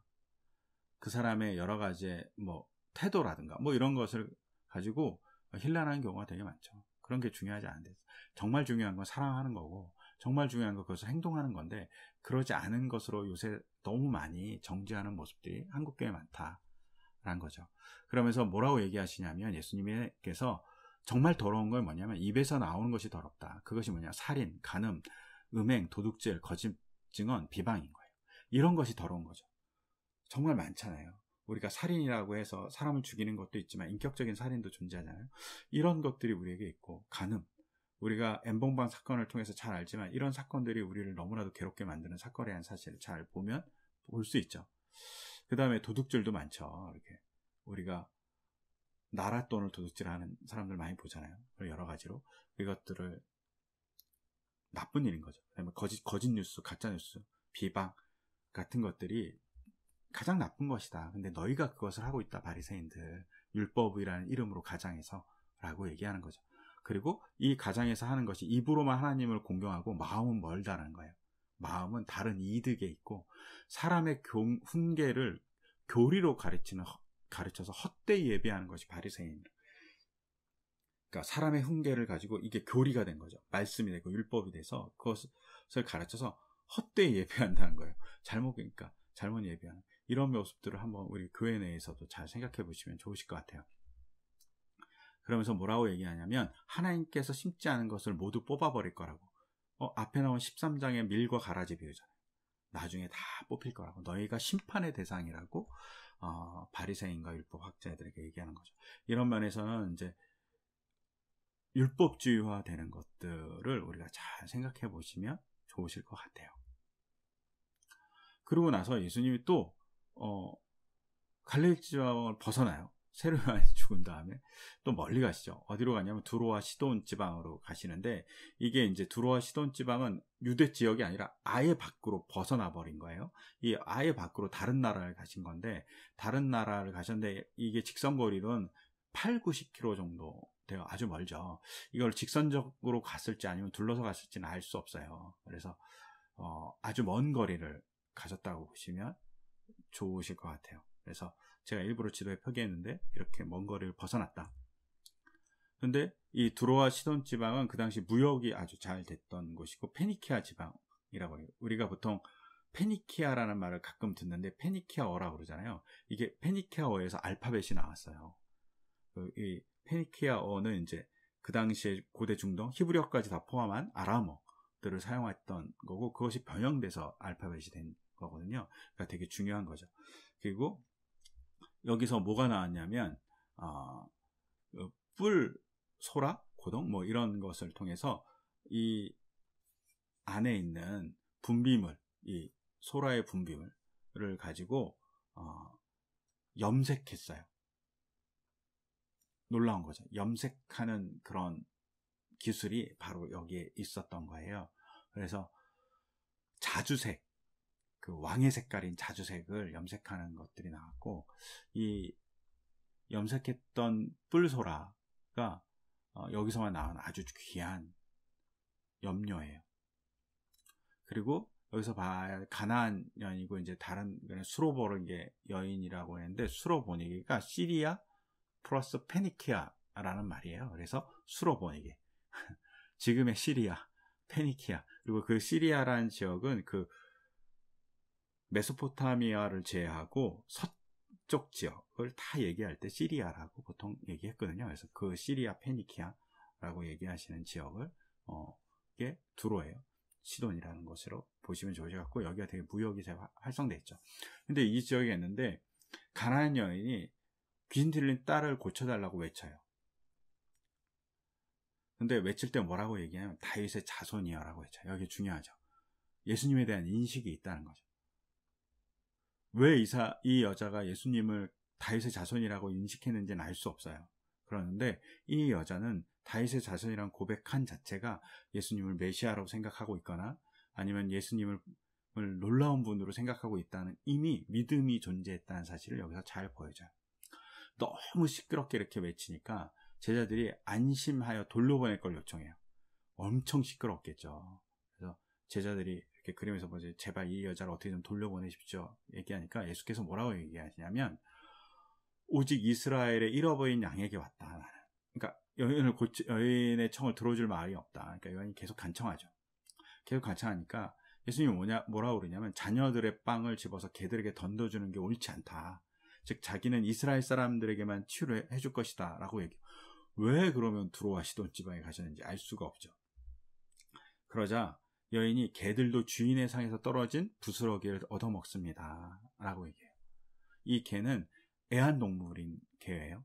그 사람의 여러 가지 뭐 태도라든가 뭐 이런 것을 가지고 힐난하는 경우가 되게 많죠. 그런 게 중요하지 않은데 정말 중요한 건 사랑하는 거고 정말 중요한 건 그것을 행동하는 건데 그러지 않은 것으로 요새 너무 많이 정죄하는 모습들이 한국교회에 많다라는 거죠. 그러면서 뭐라고 얘기하시냐면 예수님께서 정말 더러운 건 뭐냐면 입에서 나오는 것이 더럽다. 그것이 뭐냐? 살인, 간음, 음행, 도둑질, 거짓 증언, 비방인 거예요. 이런 것이 더러운 거죠. 정말 많잖아요. 우리가 살인이라고 해서 사람을 죽이는 것도 있지만 인격적인 살인도 존재하잖아요. 이런 것들이 우리에게 있고 간음, 우리가 엠번방 사건을 통해서 잘 알지만 이런 사건들이 우리를 너무나도 괴롭게 만드는 사건이라는 사실을 잘 보면 볼 수 있죠. 그 다음에 도둑질도 많죠. 이렇게 우리가 나라 돈을 도둑질하는 사람들 많이 보잖아요. 여러 가지로 이것들을 나쁜 일인 거죠. 그다음에 거짓 뉴스, 가짜 뉴스, 비방 같은 것들이 가장 나쁜 것이다. 근데 너희가 그것을 하고 있다. 바리새인들 율법이라는 이름으로 가장해서 라고 얘기하는 거죠. 그리고 이 가장에서 하는 것이 입으로만 하나님을 공경하고 마음은 멀다는 거예요. 마음은 다른 이득에 있고 사람의 훈계를 교리로 가르쳐서 헛되이 예배하는 것이 바리새인. 그러니까 사람의 훈계를 가지고 이게 교리가 된 거죠. 말씀이 되고 율법이 돼서 그것을 가르쳐서 헛되이 예배한다는 거예요. 잘못 예배하는 이런 모습들을 한번 우리 교회 내에서도 잘 생각해 보시면 좋으실 것 같아요. 그러면서 뭐라고 얘기하냐면 하나님께서 심지 않은 것을 모두 뽑아버릴 거라고. 앞에 나온 13장의 밀과 가라지 비유잖아요. 나중에 다 뽑힐 거라고. 너희가 심판의 대상이라고 바리새인과 율법 학자들에게 얘기하는 거죠. 이런 면에서는 이제 율법주의화 되는 것들을 우리가 잘 생각해 보시면 좋으실 것 같아요. 그러고 나서 예수님이 또 갈릴리 지방을 벗어나요. 세례 요한이 죽은 다음에 또 멀리 가시죠. 어디로 가냐면 두로와 시돈 지방으로 가시는데, 이게 이제 두로와 시돈 지방은 유대 지역이 아니라 아예 밖으로 벗어나 버린 거예요. 이 아예 밖으로 다른 나라를 가신 건데, 다른 나라를 가셨는데 이게 직선거리는 8, 90km 정도 돼요. 아주 멀죠. 이걸 직선적으로 갔을지 아니면 둘러서 갔을지는 알 수 없어요. 그래서 아주 먼 거리를 가셨다고 보시면 좋으실 것 같아요. 그래서 제가 일부러 지도에 표기했는데 이렇게 먼 거리를 벗어났다. 근데 이 두로와 시돈 지방은 그 당시 무역이 아주 잘 됐던 곳이고, 페니키아 지방이라고 해요. 우리가 보통 페니키아라는 말을 가끔 듣는데 페니키아어라고 그러잖아요. 이게 페니키아어에서 알파벳이 나왔어요. 이 페니키아어는 이제 그 당시에 고대 중동 히브리어까지 다 포함한 아람어들을 사용했던 거고, 그것이 변형돼서 알파벳이 된 거거든요. 그러니까 되게 중요한 거죠. 그리고 여기서 뭐가 나왔냐면 뿔, 소라, 고동 뭐 이런 것을 통해서 이 안에 있는 분비물, 이 소라의 분비물을 가지고 염색했어요. 놀라운 거죠. 염색하는 그런 기술이 바로 여기에 있었던 거예요. 그래서 자주색, 그 왕의 색깔인 자주색을 염색하는 것들이 나왔고, 이 염색했던 뿔소라가 여기서만 나온 아주 귀한 염료예요. 그리고 여기서 봐야 가나안 여인이고, 이제 다른 수로보르게 여인이라고 했는데, 수로보니게가 시리아 플러스 페니키아라는 말이에요. 그래서 수로보니게 지금의 시리아, 페니키아, 그리고 그 시리아라는 지역은 그 메소포타미아를 제외하고 서쪽 지역을 다 얘기할 때 시리아라고 보통 얘기했거든요. 그래서 그 시리아 페니키아라고 얘기하시는 지역을 이게 두로예요. 시돈이라는 것으로 보시면 좋으실 것 같고, 여기가 되게 무역이 잘 활성돼 있죠. 근데 이 지역에 있는데 가나안 여인이 귀신 들린 딸을 고쳐달라고 외쳐요. 근데 외칠 때 뭐라고 얘기하냐면 다윗의 자손이여라고 외쳐요. 여기 중요하죠. 예수님에 대한 인식이 있다는 거죠. 왜 이 여자가 예수님을 다윗의 자손이라고 인식했는지는 알 수 없어요. 그러는데 이 여자는 다윗의 자손이란 고백한 자체가 예수님을 메시아라고 생각하고 있거나, 아니면 예수님을 놀라운 분으로 생각하고 있다는 이미 믿음이 존재했다는 사실을 여기서 잘 보여줘요. 너무 시끄럽게 이렇게 외치니까 제자들이 안심하여 돌려보낼 걸 요청해요. 엄청 시끄럽겠죠. 그래서 제자들이 이렇게 그림에서 보지, 제발 이 여자를 어떻게 좀 돌려보내십시오 얘기하니까 예수께서 뭐라고 얘기하시냐면, 오직 이스라엘의 잃어버린 양에게 왔다 나는. 그러니까 여인의 청을 들어줄 말이 없다. 그러니까 여인이 계속 간청하죠. 계속 간청하니까 예수님이 뭐라고 그러냐면, 자녀들의 빵을 집어서 개들에게 던져주는 게 옳지 않다. 즉 자기는 이스라엘 사람들에게만 치유를 해줄 것이다 라고 얘기해요. 왜 그러면 두로와 시돈 지방에 가셨는지 알 수가 없죠. 그러자 여인이 개들도 주인의 상에서 떨어진 부스러기를 얻어먹습니다 라고 얘기해요. 이 개는 애완동물인 개예요.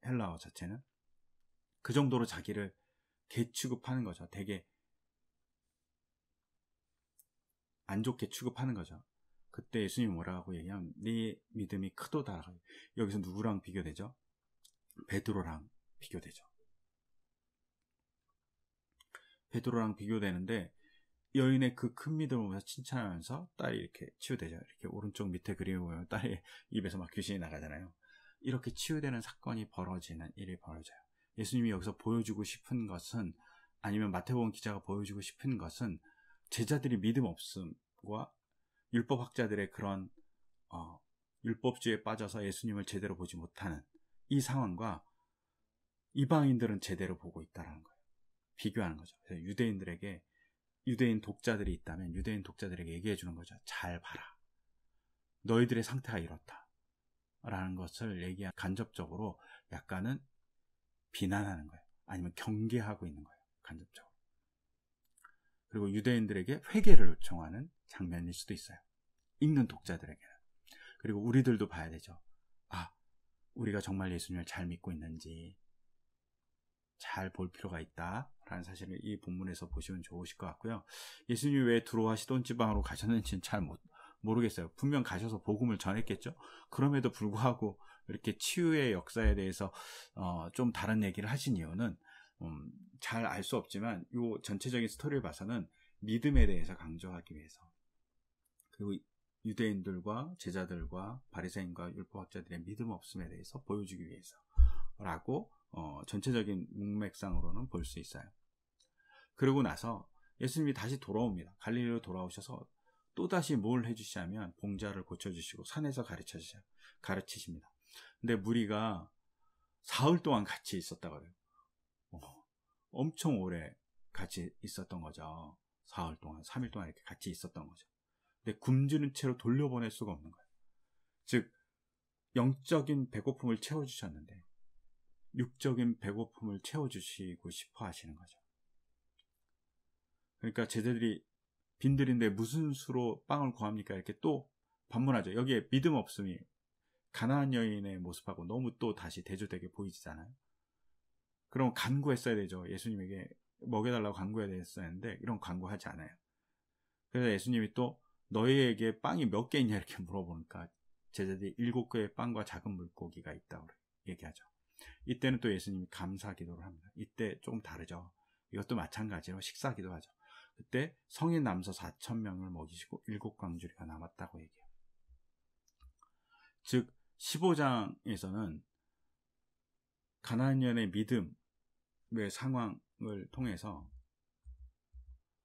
헬라어 자체는. 그 정도로 자기를 개 취급하는 거죠. 되게 안 좋게 취급하는 거죠. 그때 예수님이 뭐라고 얘기하면, 네 믿음이 크도다. 여기서 누구랑 비교되죠? 베드로랑 비교되죠. 베드로랑 비교되는데, 여인의 그 큰 믿음을 보면서 칭찬하면서 딸이 이렇게 치유되죠. 이렇게 오른쪽 밑에 그림을 보면 딸의 입에서 막 귀신이 나가잖아요. 이렇게 치유되는 사건이 벌어지는 일이 벌어져요. 예수님이 여기서 보여주고 싶은 것은, 아니면 마태복음 기자가 보여주고 싶은 것은, 제자들이 믿음 없음과 율법학자들의 그런 율법주의에 빠져서 예수님을 제대로 보지 못하는 이 상황과 이방인들은 제대로 보고 있다는 거예요. 비교하는 거죠. 그래서 유대인 독자들이 있다면 유대인 독자들에게 얘기해 주는 거죠. 잘 봐라. 너희들의 상태가 이렇다. 라는 것을 간접적으로 약간은 비난하는 거예요. 아니면 경계하고 있는 거예요. 간접적으로. 그리고 유대인들에게 회개를 요청하는 장면일 수도 있어요. 읽는 독자들에게는. 그리고 우리들도 봐야 되죠. 우리가 정말 예수님을 잘 믿고 있는지 잘 볼 필요가 있다라는 사실을 이 본문에서 보시면 좋으실 것 같고요. 예수님이 왜 두로와 시돈 지방으로 가셨는지는 잘 모르겠어요. 분명 가셔서 복음을 전했겠죠. 그럼에도 불구하고 이렇게 치유의 역사에 대해서 좀 다른 얘기를 하신 이유는 잘 알 수 없지만 이 전체적인 스토리를 봐서는 믿음에 대해서 강조하기 위해서, 그리고 유대인들과 제자들과 바리새인과 율법학자들의 믿음 없음에 대해서 보여주기 위해서라고 전체적인 문맥상으로는 볼 수 있어요. 그러고 나서 예수님이 다시 돌아옵니다. 갈릴리로 돌아오셔서 또다시 뭘 해주시냐면 봉자를 고쳐주시고 산에서 가르치십니다. 근데 무리가 사흘 동안 같이 있었다고 해요. 엄청 오래 같이 있었던 거죠. 사흘 동안, 3일 동안 이렇게 같이 있었던 거죠. 근데 굶주린 채로 돌려보낼 수가 없는 거예요. 즉 영적인 배고픔을 채워주셨는데 육적인 배고픔을 채워주시고 싶어 하시는 거죠. 그러니까 제자들이 빈들인데 무슨 수로 빵을 구합니까? 이렇게 또 반문하죠. 여기에 믿음 없음이 가나안 여인의 모습하고 너무 또 다시 대조되게 보이잖아요. 그럼 간구했어야 되죠. 예수님에게 먹여달라고 간구해야 됐었는데 이런 간구하지 않아요. 그래서 예수님이 또 너희에게 빵이 몇 개 있냐 이렇게 물어보니까 제자들이 7개의 빵과 작은 물고기가 있다고 얘기하죠. 이때는 또 예수님이 감사 기도를 합니다. 이때 조금 다르죠. 이것도 마찬가지로 식사 기도하죠. 그때 성인 남서 4,000명을 먹이시고 7광주리가 남았다고 얘기해요. 즉 15장에서는 가나안 여인의 믿음의 상황을 통해서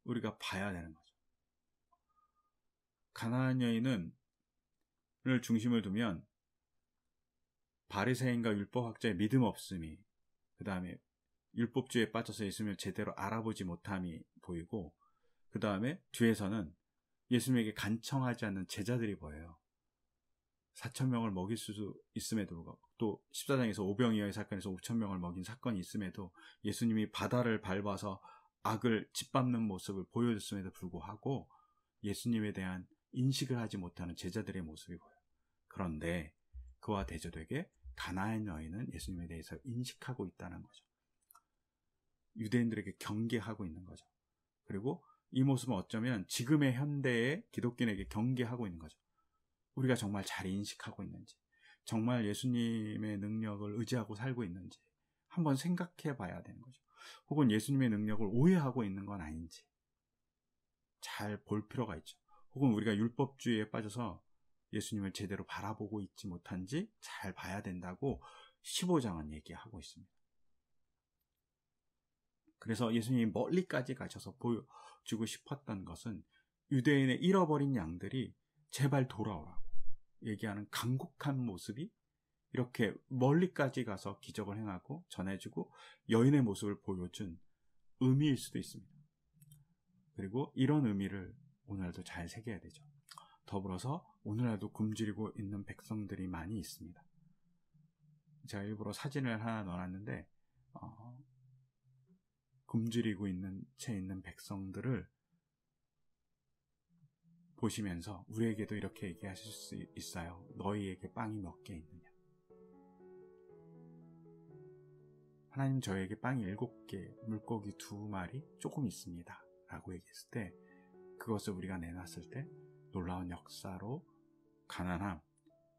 우리가 봐야 되는 거죠. 가나안 여인을 중심을 두면 바리새인과 율법학자의 믿음 없음이, 그 다음에 율법주의에 빠져서 예수님을 제대로 알아보지 못함이 보이고, 그 다음에 뒤에서는 예수님에게 간청하지 않는 제자들이 보여요. 4,000명을 먹일 수 있음에도 불구하고, 또 14장에서 오병이어의 사건에서 5,000명을 먹인 사건이 있음에도 예수님이 바다를 밟아서 악을 짓밟는 모습을 보여줬음에도 불구하고 예수님에 대한 인식을 하지 못하는 제자들의 모습이 보여요. 그런데 그와 대조되게 가나안 여인은 예수님에 대해서 인식하고 있다는 거죠. 유대인들에게 경계하고 있는 거죠. 그리고 이 모습은 어쩌면 지금의 현대의 기독교인에게 경계하고 있는 거죠. 우리가 정말 잘 인식하고 있는지, 정말 예수님의 능력을 의지하고 살고 있는지 한번 생각해 봐야 되는 거죠. 혹은 예수님의 능력을 오해하고 있는 건 아닌지 잘 볼 필요가 있죠. 혹은 우리가 율법주의에 빠져서 예수님을 제대로 바라보고 있지 못한지 잘 봐야 된다고 15장은 얘기하고 있습니다. 그래서 예수님이 멀리까지 가셔서 보여주고 싶었던 것은 유대인의 잃어버린 양들이 제발 돌아오라고 얘기하는 간곡한 모습이 이렇게 멀리까지 가서 기적을 행하고 전해주고 여인의 모습을 보여준 의미일 수도 있습니다. 그리고 이런 의미를 오늘도 잘 새겨야 되죠. 더불어서 오늘날도 굶주리고 있는 백성들이 많이 있습니다. 제가 일부러 사진을 하나 넣어놨는데 굶주리고 있는 채 있는 백성들을 보시면서 우리에게도 이렇게 얘기하실 수 있어요. 너희에게 빵이 몇 개 있느냐? 하나님 저에게 빵이 7개, 물고기 2마리 조금 있습니다 라고 얘기했을 때 그것을 우리가 내놨을 때 놀라운 역사로 가난함,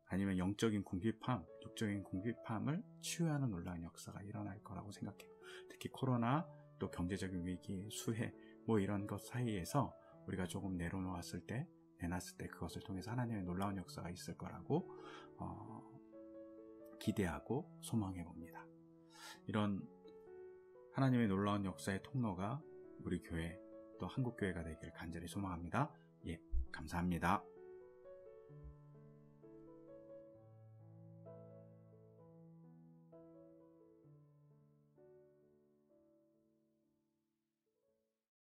아니면 영적인 궁핍함, 육적인 궁핍함을 치유하는 놀라운 역사가 일어날 거라고 생각해요. 특히 코로나, 또 경제적인 위기, 수해 뭐 이런 것 사이에서 우리가 조금 내놨을 때 그것을 통해서 하나님의 놀라운 역사가 있을 거라고 기대하고 소망해 봅니다. 이런 하나님의 놀라운 역사의 통로가 우리 교회 또 한국교회가 되길 간절히 소망합니다. 예, 감사합니다.